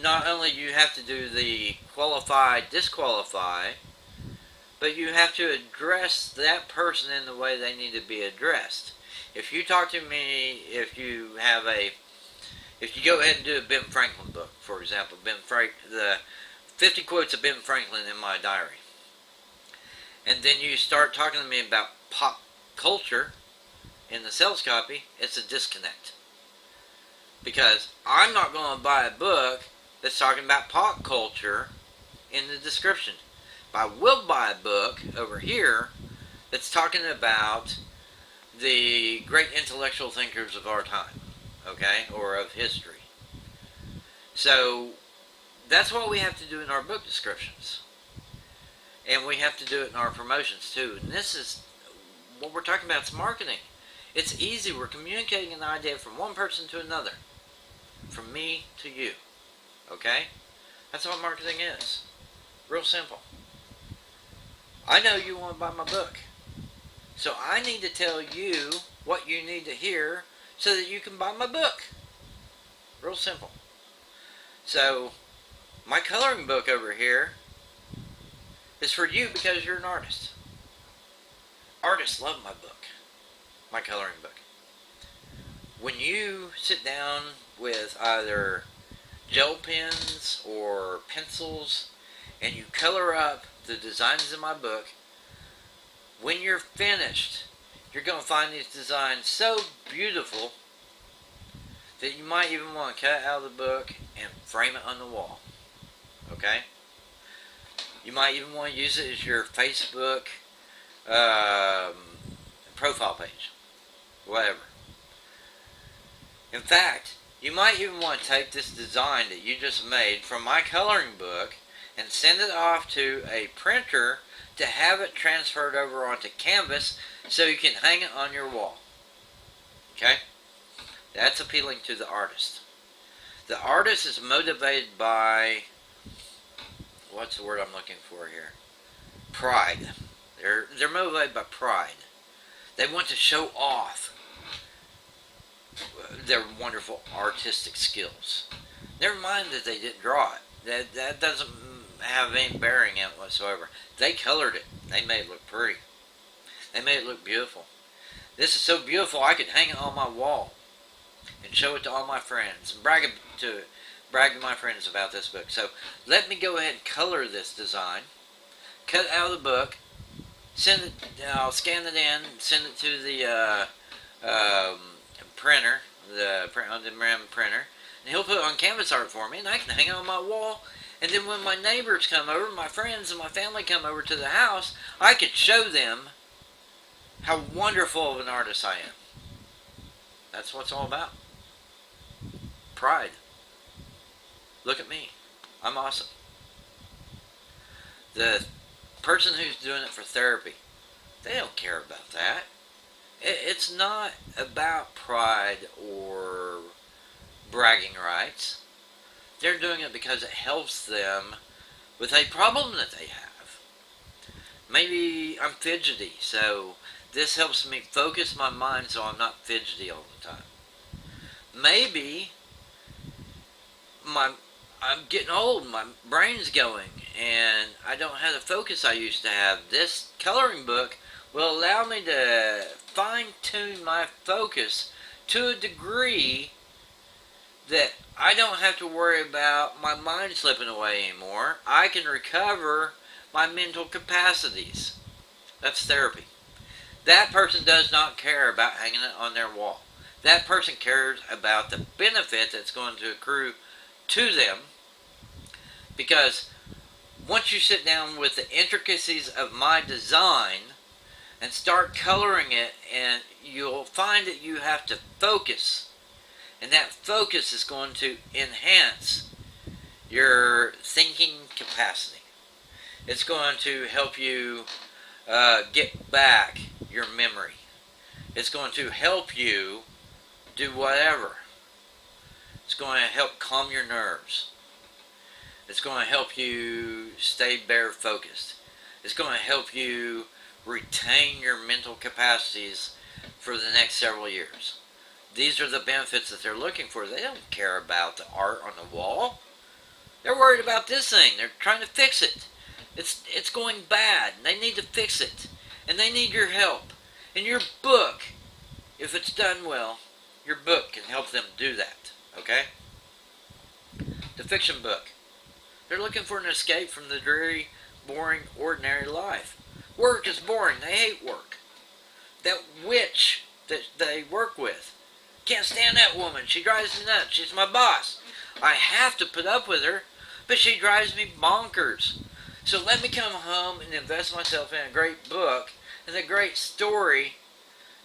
not only you have to do the qualify, disqualify, but you have to address that person in the way they need to be addressed. If you talk to me, if you go ahead and do a Ben Franklin book, for example, the 50 quotes of Ben Franklin in my diary, and then you start talking to me about pop culture in the sales copy, it's a disconnect. Because I'm not going to buy a book that's talking about pop culture in the description. But I will buy a book over here that's talking about the great intellectual thinkers of our time, okay, or of history. So that's what we have to do in our book descriptions. And we have to do it in our promotions too. And this is what we're talking about, it's marketing. It's easy. We're communicating an idea from one person to another. From me to you. Okay? That's what marketing is. Real simple. I know you want to buy my book. So I need to tell you what you need to hear so that you can buy my book. Real simple. So, my coloring book over here is for you because you're an artist. Artists love my book. My coloring book. When you sit down with either gel pens or pencils and you color up the designs in my book, when you're finished, you're going to find these designs so beautiful that you might even want to cut out of the book and frame it on the wall. Okay? You might even want to use it as your Facebook profile page. Whatever. In fact, you might even want to take this design that you just made from my coloring book and send it off to a printer to have it transferred over onto canvas so you can hang it on your wall. Okay? That's appealing to the artist. The artist is motivated by, what's the word I'm looking for here? Pride. They're motivated by pride. They want to show off their wonderful artistic skills. Never mind that they didn't draw it. That doesn't have any bearing in it whatsoever. They colored it. They made it look pretty. They made it look beautiful. This is so beautiful I could hang it on my wall and show it to all my friends and brag to my friends about this book. So let me go ahead and color this design, cut it out of the book, send it. I'll scan it in, send it to the printer, the print-on-demand printer, and he'll put it on canvas art for me, and I can hang it on my wall. And then when my neighbors come over, my friends and my family come over to the house, I could show them how wonderful of an artist I am. That's what it's all about. Pride. Look at me. I'm awesome. The person who's doing it for therapy, they don't care about that. It's not about pride or bragging rights. They're doing it because it helps them with a problem that they have. Maybe I'm fidgety, so this helps me focus my mind so I'm not fidgety all the time. Maybe my I'm getting old, my brain's going, and I don't have the focus I used to have. This coloring book will allow me to fine tune my focus to a degree that I don't have to worry about my mind slipping away anymore. I can recover my mental capacities. That's therapy. That person does not care about hanging it on their wall. That person cares about the benefit that's going to accrue to them, because once you sit down with the intricacies of my design and start coloring it, and you'll find that you have to focus, and that focus is going to enhance your thinking capacity. It's going to help you get back your memory. It's going to help you do whatever. It's going to help calm your nerves. It's going to help you stay bare focused. It's going to help you retain your mental capacities for the next several years. These are the benefits that they're looking for. They don't care about the art on the wall. They're worried about this thing. They're trying to fix it. It's going bad. They need to fix it. And they need your help. And your book, if it's done well, your book can help them do that. Okay? The fiction book. They're looking for an escape from the dreary, boring, ordinary life. Work is boring. They hate work. That witch that they work with. Can't stand that woman. She drives me nuts. She's my boss. I have to put up with her, but she drives me bonkers. So let me come home and invest myself in a great book and a great story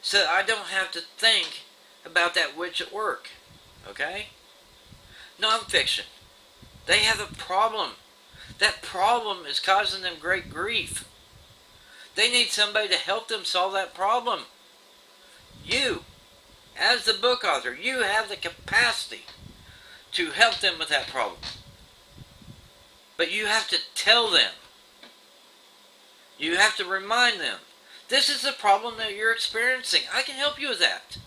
so that I don't have to think about that witch at work. Okay? Nonfiction. They have a problem. That problem is causing them great grief. They need somebody to help them solve that problem. You, as the book author, you have the capacity to help them with that problem. But you have to tell them. You have to remind them. This is the problem that you're experiencing. I can help you with that.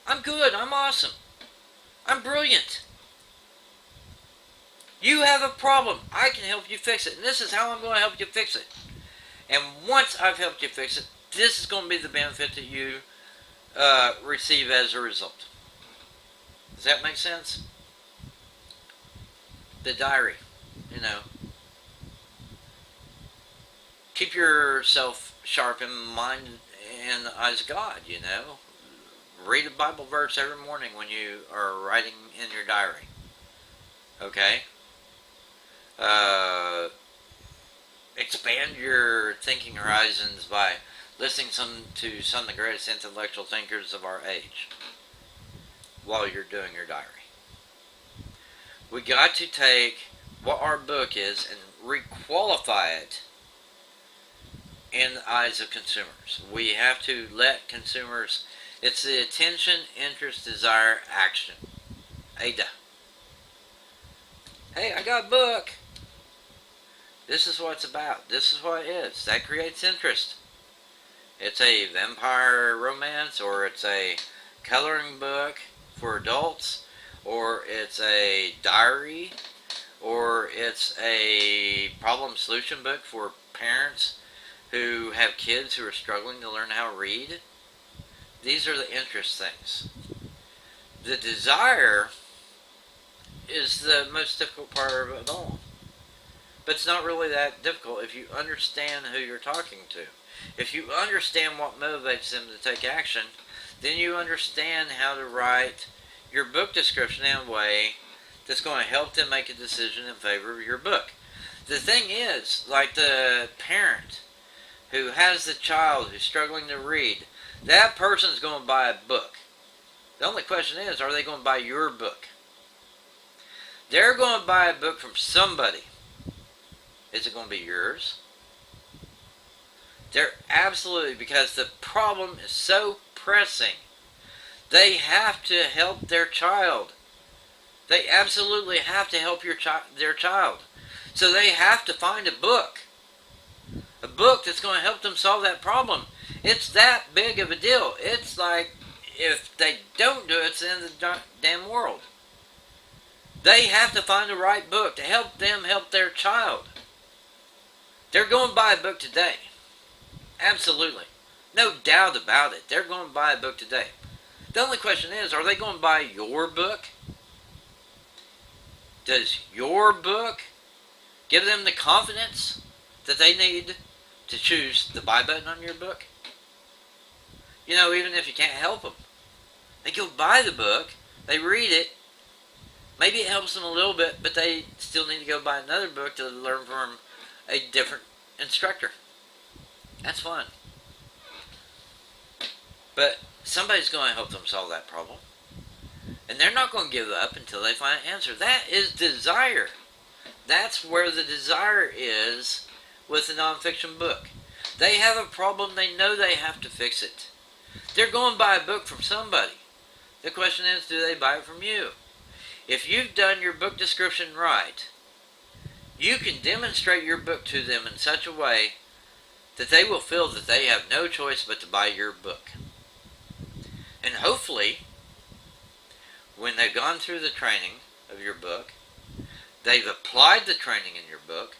I'm good. I'm awesome. I'm brilliant. You have a problem. I can help you fix it. And this is how I'm going to help you fix it. And once I've helped you fix it, this is going to be the benefit that you receive as a result. Does that make sense? The diary. You know. Keep yourself sharp in mind and the eyes of God, you know. Read a Bible verse every morning when you are writing in your diary. Okay? Expand your thinking horizons by listening to some of the greatest intellectual thinkers of our age while you're doing your diary. We got to take what our book is and requalify it in the eyes of consumers. We have to let consumers, it's the attention, interest, desire, action. ADA. Hey, I got a book. This is what it's about. This is what it is. That creates interest. It's a vampire romance, or it's a coloring book for adults, or it's a diary, or it's a problem solution book for parents who have kids who are struggling to learn how to read. These are the interest things. The desire is the most difficult part of it all. But it's not really that difficult if you understand who you're talking to. If you understand what motivates them to take action, then you understand how to write your book description in a way that's going to help them make a decision in favor of your book. The thing is, like the parent who has the child who's struggling to read, that person's going to buy a book. The only question is, are they going to buy your book? They're going to buy a book from somebody. Is it going to be yours? They're absolutely, because the problem is so depressing. They have to help their child. They absolutely have to help their child. So they have to find a book that's going to help them solve that problem. It's that big of a deal. It's like if they don't do it, it's the end of the damn world. They have to find the right book to help them help their child. They're going to buy a book today. Absolutely. No doubt about it. They're going to buy a book today. The only question is, are they going to buy your book? Does your book give them the confidence that they need to choose the buy button on your book? You know, even if you can't help them, they go buy the book, they read it, maybe it helps them a little bit, but they still need to go buy another book to learn from a different instructor. That's fine. But somebody's going to help them solve that problem. And they're not going to give up until they find an answer. That is desire. That's where the desire is with a nonfiction book. They have a problem. They know they have to fix it. They're going to buy a book from somebody. The question is, do they buy it from you? If you've done your book description right, you can demonstrate your book to them in such a way that they will feel that they have no choice but to buy your book. And hopefully, when they've gone through the training of your book, they've applied the training in your book,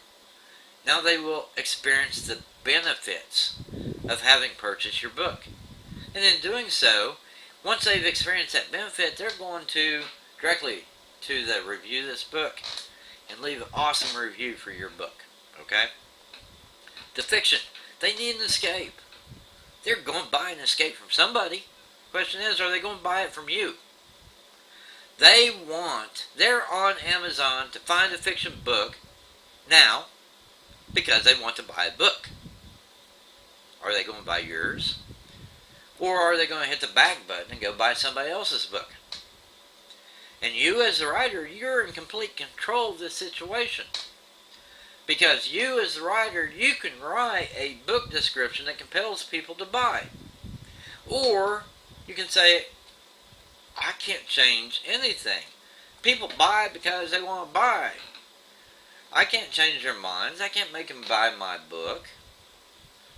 now they will experience the benefits of having purchased your book. And in doing so, once they've experienced that benefit, they're going to directly to the review this book and leave an awesome review for your book. Okay? The fiction. They need an escape. They're going to buy an escape from somebody. Question is, are they going to buy it from you? They're on Amazon to find a fiction book now because they want to buy a book. Are they going to buy yours? Or are they going to hit the back button and go buy somebody else's book? And you as the writer, you're in complete control of this situation. Because you as the writer, you can write a book description that compels people to buy. Or you can say, I can't change anything. People buy because they want to buy. I can't change their minds. I can't make them buy my book.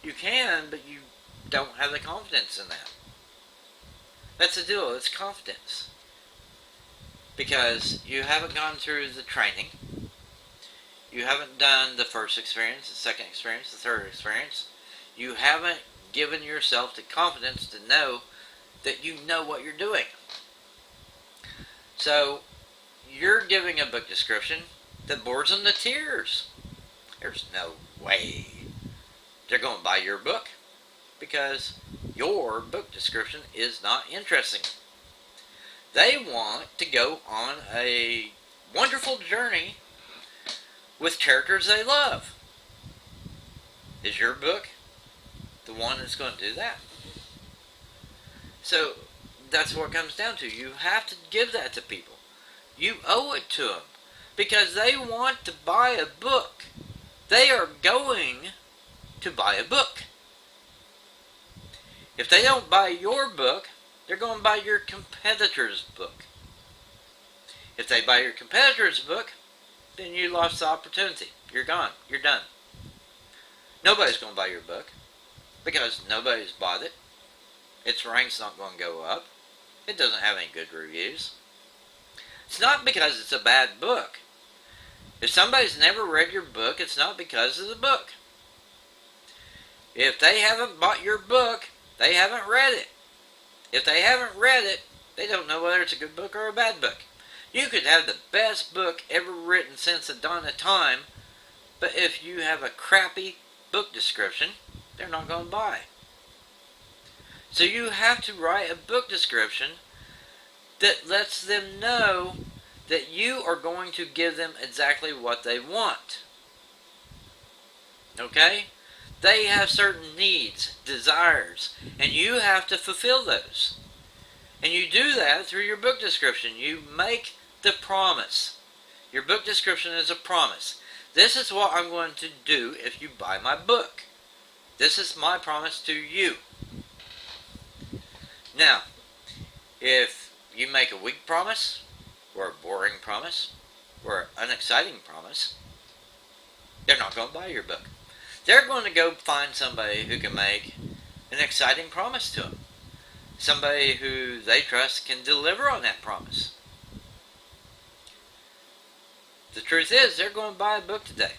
You can, but you don't have the confidence in that. That's the deal. It's confidence. Because you haven't gone through the training. You haven't done the first experience, the second experience, the third experience. You haven't given yourself the confidence to know that you know what you're doing. So, you're giving a book description that bores them to tears. There's no way they're going to buy your book because your book description is not interesting. They want to go on a wonderful journey with characters they love. Is your book the one that's going to do that? So that's what it comes down to. You have to give that to people. You owe it to them because they want to buy a book. They are going to buy a book. If they don't buy your book, they're going to buy your competitor's book. If they buy your competitor's book, then you lost the opportunity. You're gone. You're done. Nobody's going to buy your book because nobody's bought it. Its rank's not going to go up. It doesn't have any good reviews. It's not because it's a bad book. If somebody's never read your book, it's not because of the book. If they haven't bought your book, they haven't read it. If they haven't read it, they don't know whether it's a good book or a bad book. You could have the best book ever written since the dawn of time, but if you have a crappy book description, they're not going to buy. So you have to write a book description that lets them know that you are going to give them exactly what they want. Okay? They have certain needs, desires, and you have to fulfill those. And you do that through your book description. You make the promise. Your book description is a promise. This is what I'm going to do if you buy my book. This is my promise to you. Now, if you make a weak promise, or a boring promise, or an unexciting promise, they're not going to buy your book. They're going to go find somebody who can make an exciting promise to them. Somebody who they trust can deliver on that promise. The truth is, they're going to buy a book today.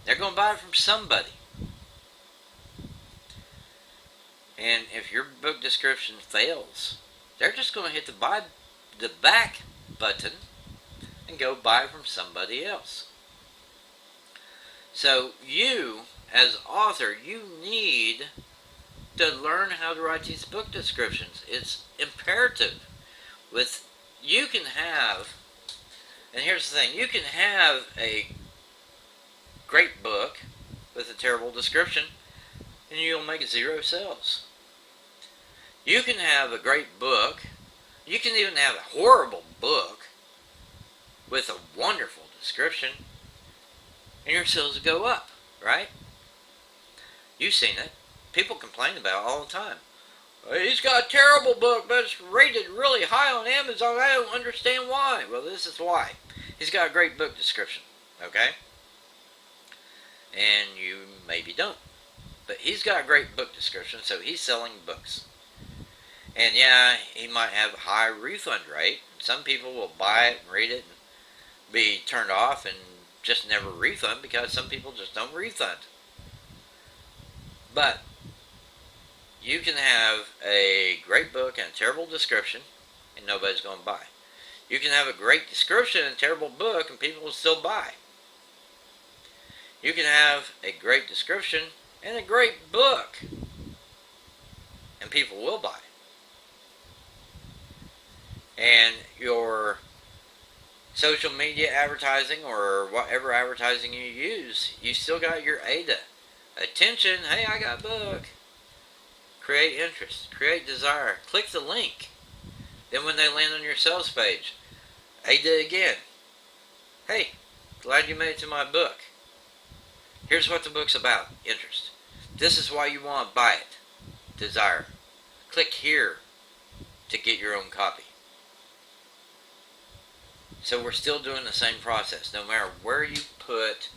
They're going to buy it from somebody. And if your book description fails, they're just going to hit the back button and go buy it from somebody else. So you, as author, you need to learn how to write these book descriptions. It's imperative. You can have, and here's the thing, you can have a great book with a terrible description and you'll make 0 sales. You can have a great book, you can even have a horrible book with a wonderful description and your sales will go up, right? You've seen it. People complain about it all the time. He's got a terrible book, but it's rated really high on Amazon. I don't understand why. Well, this is why. He's got a great book description, okay? And you maybe don't. But he's got a great book description, so he's selling books. And yeah, he might have a high refund rate. Some people will buy it and read it and be turned off and just never refund because some people just don't refund. But you can have a great book and a terrible description and nobody's going to buy. You can have a great description and a terrible book and people will still buy. You can have a great description and a great book and people will buy. And your social media advertising or whatever advertising you use, you still got your ADA. Attention, hey, I got a book. Create interest, create desire. Click the link. Then when they land on your sales page, ADA again. Hey, glad you made it to my book. Here's what the book's about, interest. This is why you want to buy it, desire. Click here to get your own copy. So we're still doing the same process, no matter where you put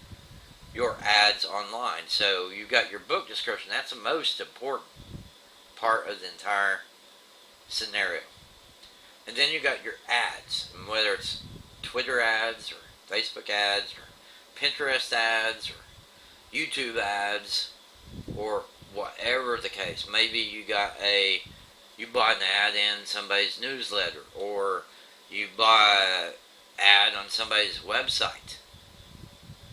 your ads online. So you've got your book description. That's the most important part of the entire scenario. And then you got your ads, and whether it's Twitter ads or Facebook ads or Pinterest ads or YouTube ads or whatever the case. Maybe you bought an ad in somebody's newsletter, or you buy an ad on somebody's website.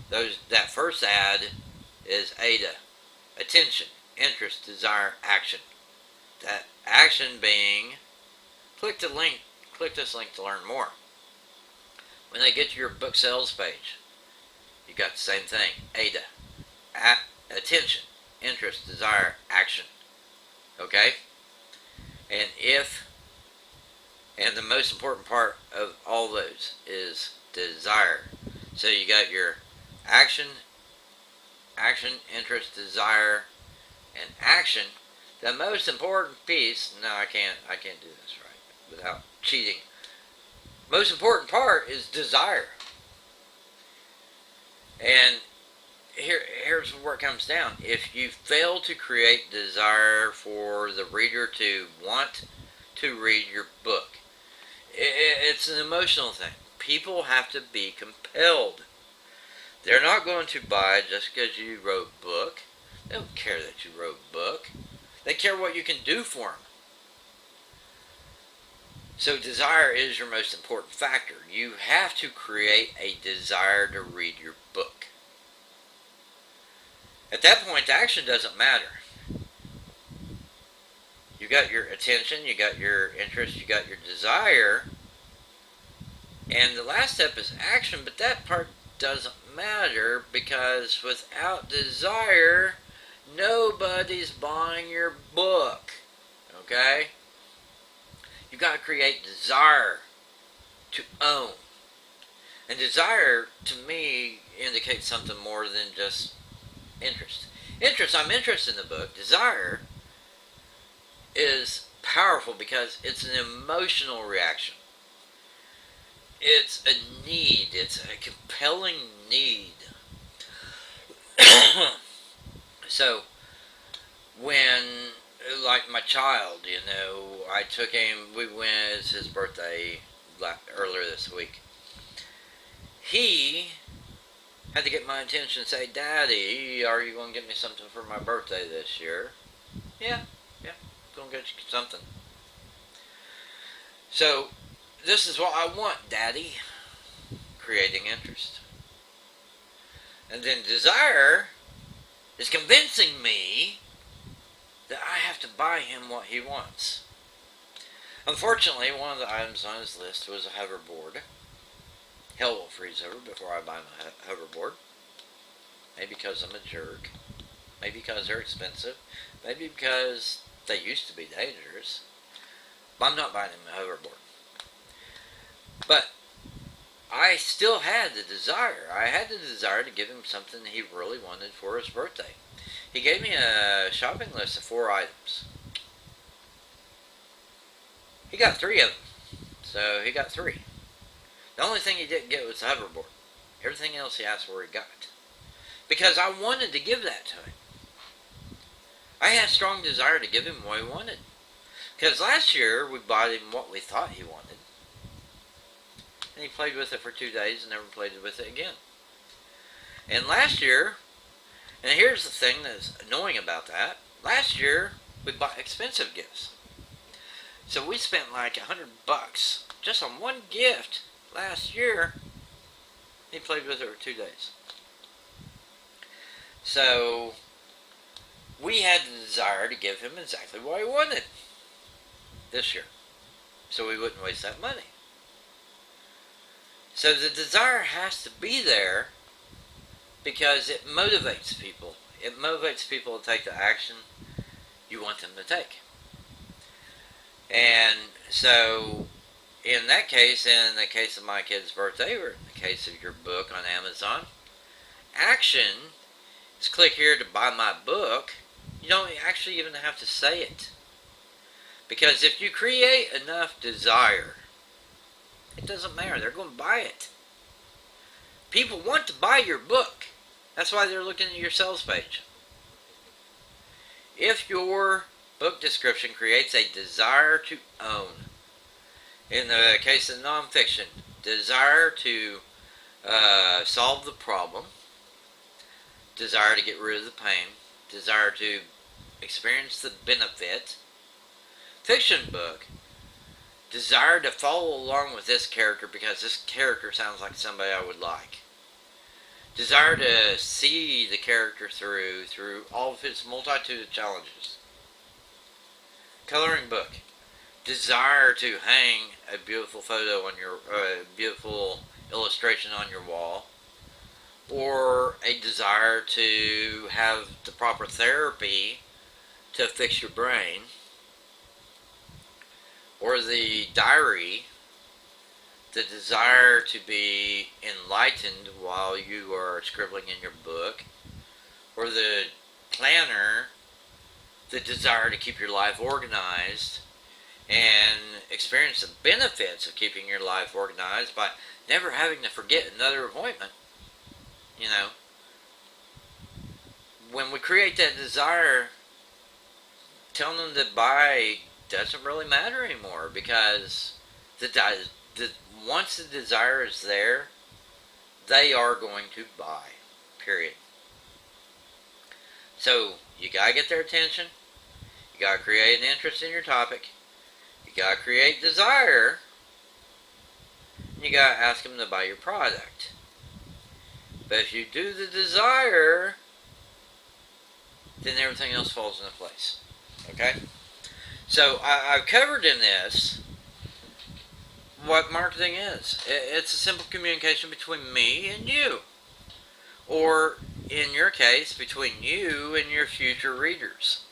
That first ad is ADA, attention, interest, desire, action. That action being, click this link to learn more. When they get to your book sales page, you got the same thing, ADA, attention, interest, desire, action. Okay? And the most important part of all those is desire. So you got your action, interest, desire, and action. The most important piece, no, I can't do this right without cheating. Most important part is desire. And here's where it comes down. If you fail to create desire for the reader to want to read your book, it's an emotional thing. People have to be compelled. They're not going to buy just because you wrote a book. They don't care that you wrote a book. They care what you can do for them. So desire is your most important factor. You have to create a desire to read your book. At that point, the action doesn't matter. You got your attention, you got your interest, you got your desire, and the last step is action, but that part doesn't matter because without desire, nobody's buying your book. Okay? You got to create desire to own. And desire, to me, indicates something more than just interest. I'm interested in the book. Desire is powerful because it's an emotional reaction. It's a need. It's a compelling need. So when, like my child, I took him. We went. It's his birthday earlier this week. He had to get my attention and say, "Daddy, are you going to get me something for my birthday this year?" Yeah, yeah, going to get you something. So this is what I want, Daddy. Creating interest. And then desire is convincing me that I have to buy him what he wants. Unfortunately, one of the items on his list was a hoverboard. Hell will freeze over before I buy my hoverboard. Maybe because I'm a jerk. Maybe because they're expensive. Maybe because they used to be dangerous. But I'm not buying him a hoverboard. But I still had the desire. I had the desire to give him something he really wanted for his birthday. He gave me a shopping list of 4 items. He got 3 of them. So he got 3. The only thing he didn't get was the hoverboard. Everything else he asked for he got. Because I wanted to give that to him. I had a strong desire to give him what he wanted. Because last year we bought him what we thought he wanted. And he played with it for 2 days and never played with it again. And last year, and here's the thing that's annoying about that. Last year, we bought expensive gifts. So we spent like $100 just on one gift last year. He played with it for 2 days. So we had the desire to give him exactly what he wanted this year. So we wouldn't waste that money. So the desire has to be there because it motivates people. It motivates people to take the action you want them to take. And so in that case, in the case of my kid's birthday, or in the case of your book on Amazon, action is click here to buy my book. You don't actually even have to say it. Because if you create enough desire, it doesn't matter. They're going to buy it. People want to buy your book. That's why they're looking at your sales page. If your book description creates a desire to own, in the case of nonfiction, desire to solve the problem, desire to get rid of the pain, desire to experience the benefit. Fiction book, desire to follow along with this character because this character sounds like somebody I would like. Desire to see the character through all of his multitude of challenges. Coloring book, desire to hang a beautiful photo on your, beautiful illustration on your wall, or a desire to have the proper therapy to fix your brain. Or the diary, the desire to be enlightened while you are scribbling in your book. Or the planner, the desire to keep your life organized and experience the benefits of keeping your life organized by never having to forget another appointment. When we create that desire, telling them to buy doesn't really matter anymore because once the desire is there, they are going to buy. Period. So you gotta get their attention. You gotta create an interest in your topic. You gotta create desire. And you gotta ask them to buy your product. But if you do the desire, then everything else falls into place. Okay? So I've covered in this what marketing is. It's a simple communication between me and you. Or, in your case, between you and your future readers.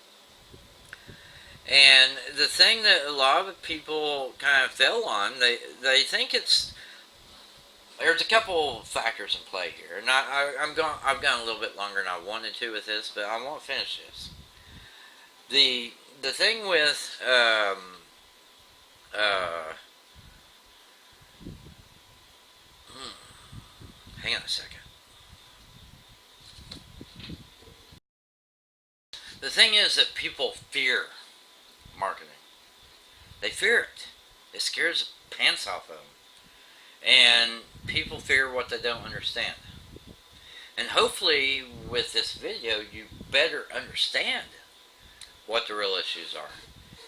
And the thing that a lot of people kind of fail on, they think there's a couple factors in play here. And I've gone a little bit longer than I wanted to with this, but I won't finish this. The the thing with uh, hang on a second. The thing is that people fear marketing. They fear it. It scares the pants off of them. And people fear what they don't understand. And hopefully, with this video, you better understand what the real issues are,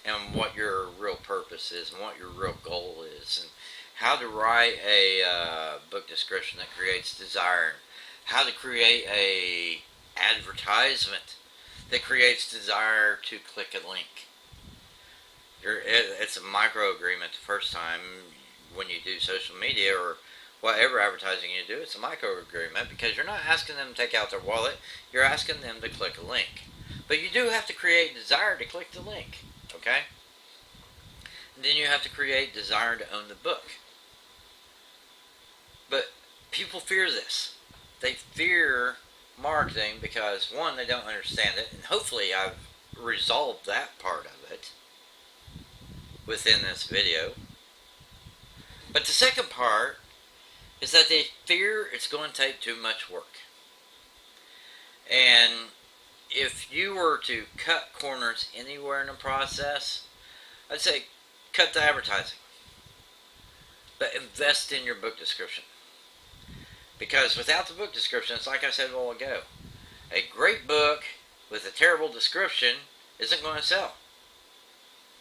and what your real purpose is, and what your real goal is, and how to write a book description that creates desire, and how to create a advertisement that creates desire to click a link. It's a micro agreement the first time when you do social media or whatever advertising you do. It's a micro agreement because you're not asking them to take out their wallet. You're asking them to click a link. But you do have to create desire to click the link. Okay? And then you have to create desire to own the book. But people fear this. They fear marketing because, one, they don't understand it. And hopefully I've resolved that part of it within this video. But the second part is that they fear it's going to take too much work. And if you were to cut corners anywhere in the process, I'd say cut the advertising. But invest in your book description. Because without the book description, it's like I said a while ago, a great book with a terrible description isn't going to sell.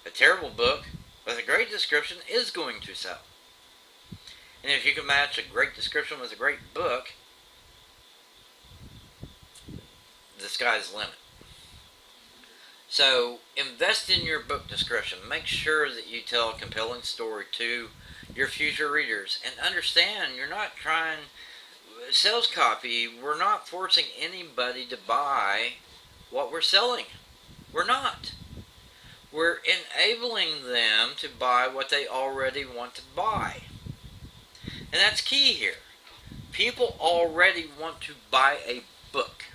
A terrible book with a great description is going to sell. And if you can match a great description with a great book, the sky's the limit. So invest in your book description. Make sure that you tell a compelling story to your future readers. And understand, you're not trying... Sales copy, we're not forcing anybody to buy what we're selling. We're not. We're enabling them to buy what they already want to buy. And that's key here. People already want to buy a book.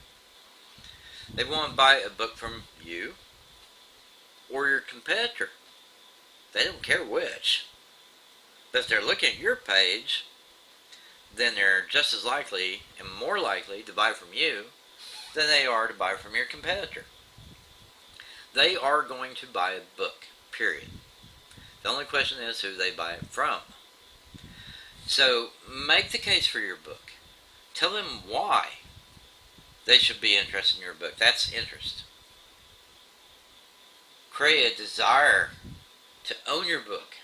They want to buy a book from you or your competitor. They don't care which. But if they're looking at your page, then they're just as likely and more likely to buy from you than they are to buy from your competitor. They are going to buy a book, period. The only question is who they buy it from. So make the case for your book. Tell them why they should be interested in your book. That's interest. Create a desire to own your book.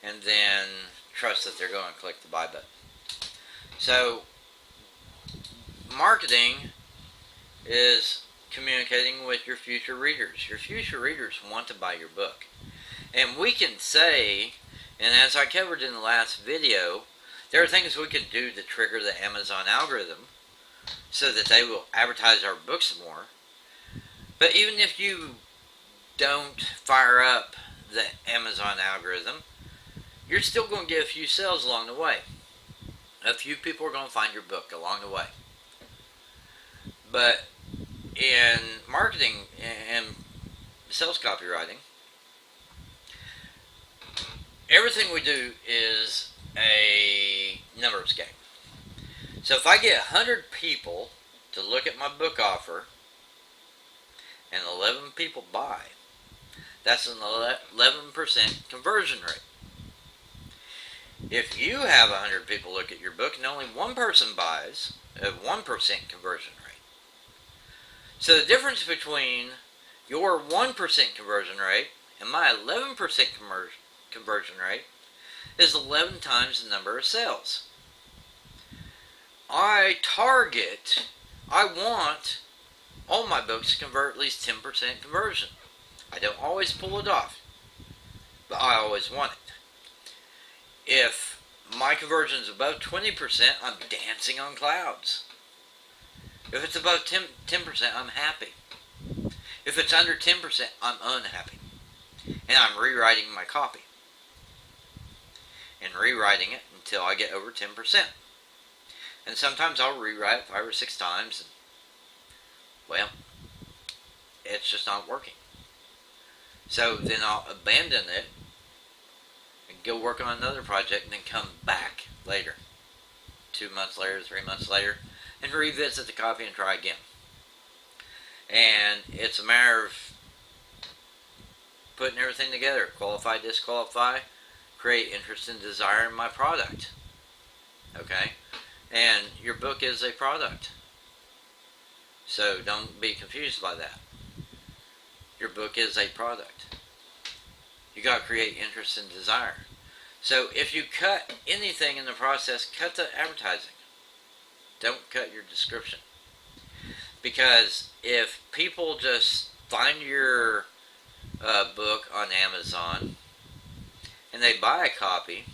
And then trust that they're going to click the buy button. So marketing is communicating with your future readers. Your future readers want to buy your book. And we can say, and as I covered in the last video, there are things we can do to trigger the Amazon algorithm so that they will advertise our books more. But even if you don't fire up the Amazon algorithm, you're still going to get a few sales along the way. A few people are going to find your book along the way. But in marketing and sales copywriting, everything we do is a numbers game. So if I get 100 people to look at my book offer and 11 people buy, that's an 11% conversion rate. If you have 100 people look at your book and only one person buys, a 1% conversion rate. So the difference between your 1% conversion rate and my 11% conversion rate is 11 times the number of sales. I want all my books to convert at least 10% conversion. I don't always pull it off, but I always want it. If my conversion is above 20%, I'm dancing on clouds. If it's above 10%, I'm happy. If it's under 10%, I'm unhappy. And I'm rewriting my copy. And rewriting it until I get over 10%. And sometimes I'll rewrite it 5 or 6 times. And, well, it's just not working. So then I'll abandon it and go work on another project and then come back later, 2 months later, 3 months later, and revisit the copy and try again. And it's a matter of putting everything together. Qualify, disqualify, create interest and desire in my product. Okay? And your book is a product. So don't be confused by that. Your book is a product. You got to create interest and desire. So if you cut anything in the process, cut the advertising. Don't cut your description. Because if people just find your book on Amazon and they buy a copy,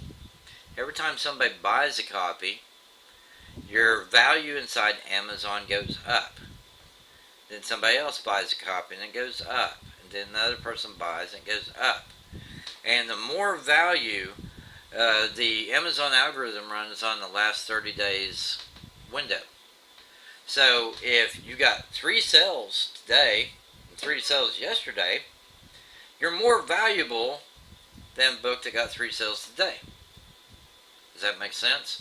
every time somebody buys a copy, your value inside Amazon goes up. Then somebody else buys a copy and it goes up. And then another person buys and it goes up. And the more value, the Amazon algorithm runs on the last 30 days window. So if you got 3 sales today and 3 sales yesterday, you're more valuable than a book that got 3 sales today. Does that make sense?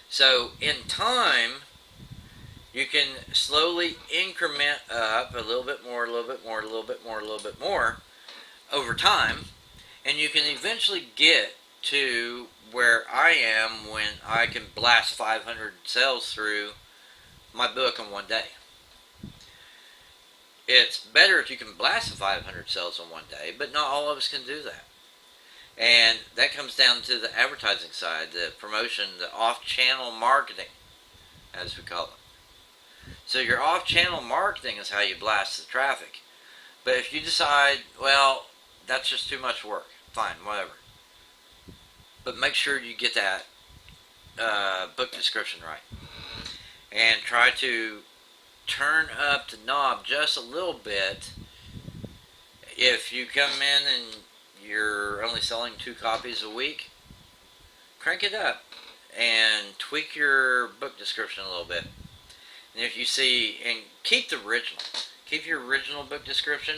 So in time, you can slowly increment up a little bit more, a little bit more, a little bit more, a little bit more over time, and you can eventually get to where I am when I can blast 500 sales through my book in one day. It's better if you can blast 500 sales in one day, but not all of us can do that. And that comes down to the advertising side, the promotion, the off-channel marketing, as we call it. So your off-channel marketing is how you blast the traffic. But if you decide, well, that's just too much work, fine, whatever. But make sure you get that book description right. And try to turn up the knob just a little bit. If you come in and you're only selling 2 copies a week, crank it up and tweak your book description a little bit. And if you see, and keep the original. Keep your original book description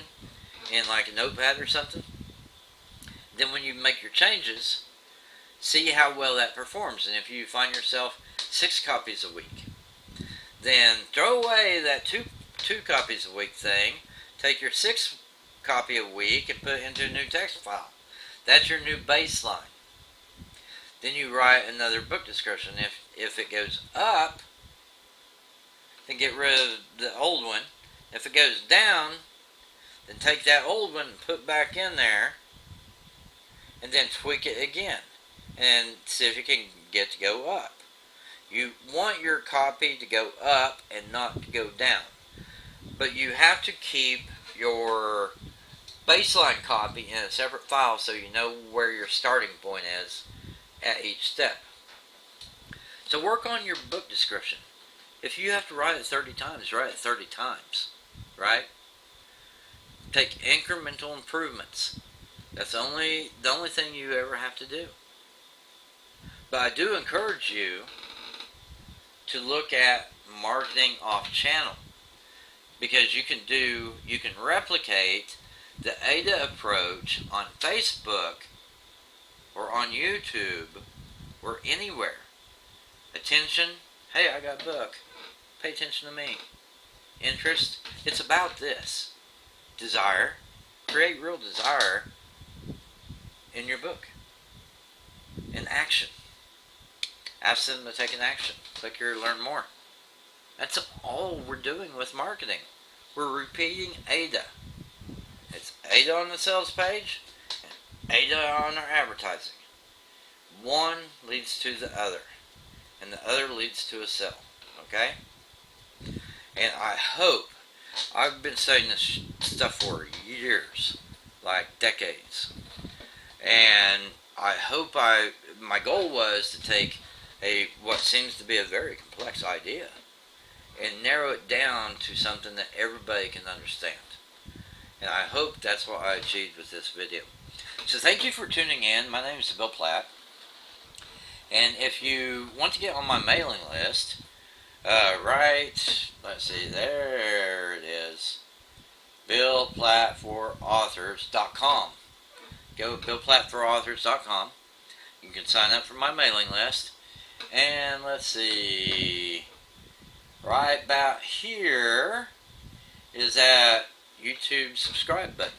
in like a notepad or something. Then when you make your changes, see how well that performs. And if you find yourself 6 copies a week, then throw away that two copies a week thing. Take your 6 copy a week and put it into a new text file. That's your new baseline. Then you write another book description. If it goes up, then get rid of the old one. If it goes down, then take that old one and put back in there, and then tweak it again, and see if you can get to go up. You want your copy to go up and not to go down. But you have to keep your baseline copy in a separate file so you know where your starting point is at each step. So work on your book description. If you have to write it 30 times, write it 30 times. Right? Take incremental improvements. That's the only thing you ever have to do. But I do encourage you to look at marketing off channel, because you can replicate the ADA approach on Facebook or on YouTube or anywhere. Attention, hey, I got a book. Pay attention to me. Interest, it's about this. Desire, create real desire in your book. And action. Ask them to take an action. Click here to learn more. That's all we're doing with marketing. We're repeating ADA. It's ADA on the sales page and ADA on our advertising. One leads to the other, and the other leads to a sale. Okay? And I hope, I've been saying this stuff for years, like decades. And I hope my goal was to take what seems to be a very complex idea and narrow it down to something that everybody can understand. And I hope that's what I achieved with this video. So thank you for tuning in. My name is Bill Platt. And if you want to get on my mailing list, let's see, there it is. BillPlattForAuthors.com. Go to BillPlattForAuthors.com. You can sign up for my mailing list. And let's see, right about here is that YouTube subscribe button.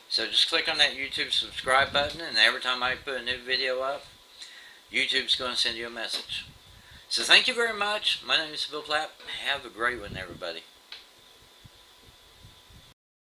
So just click on that YouTube subscribe button, and every time I put a new video up, YouTube's going to send you a message. So thank you very much. My name is Bill Platt. Have a great one, everybody.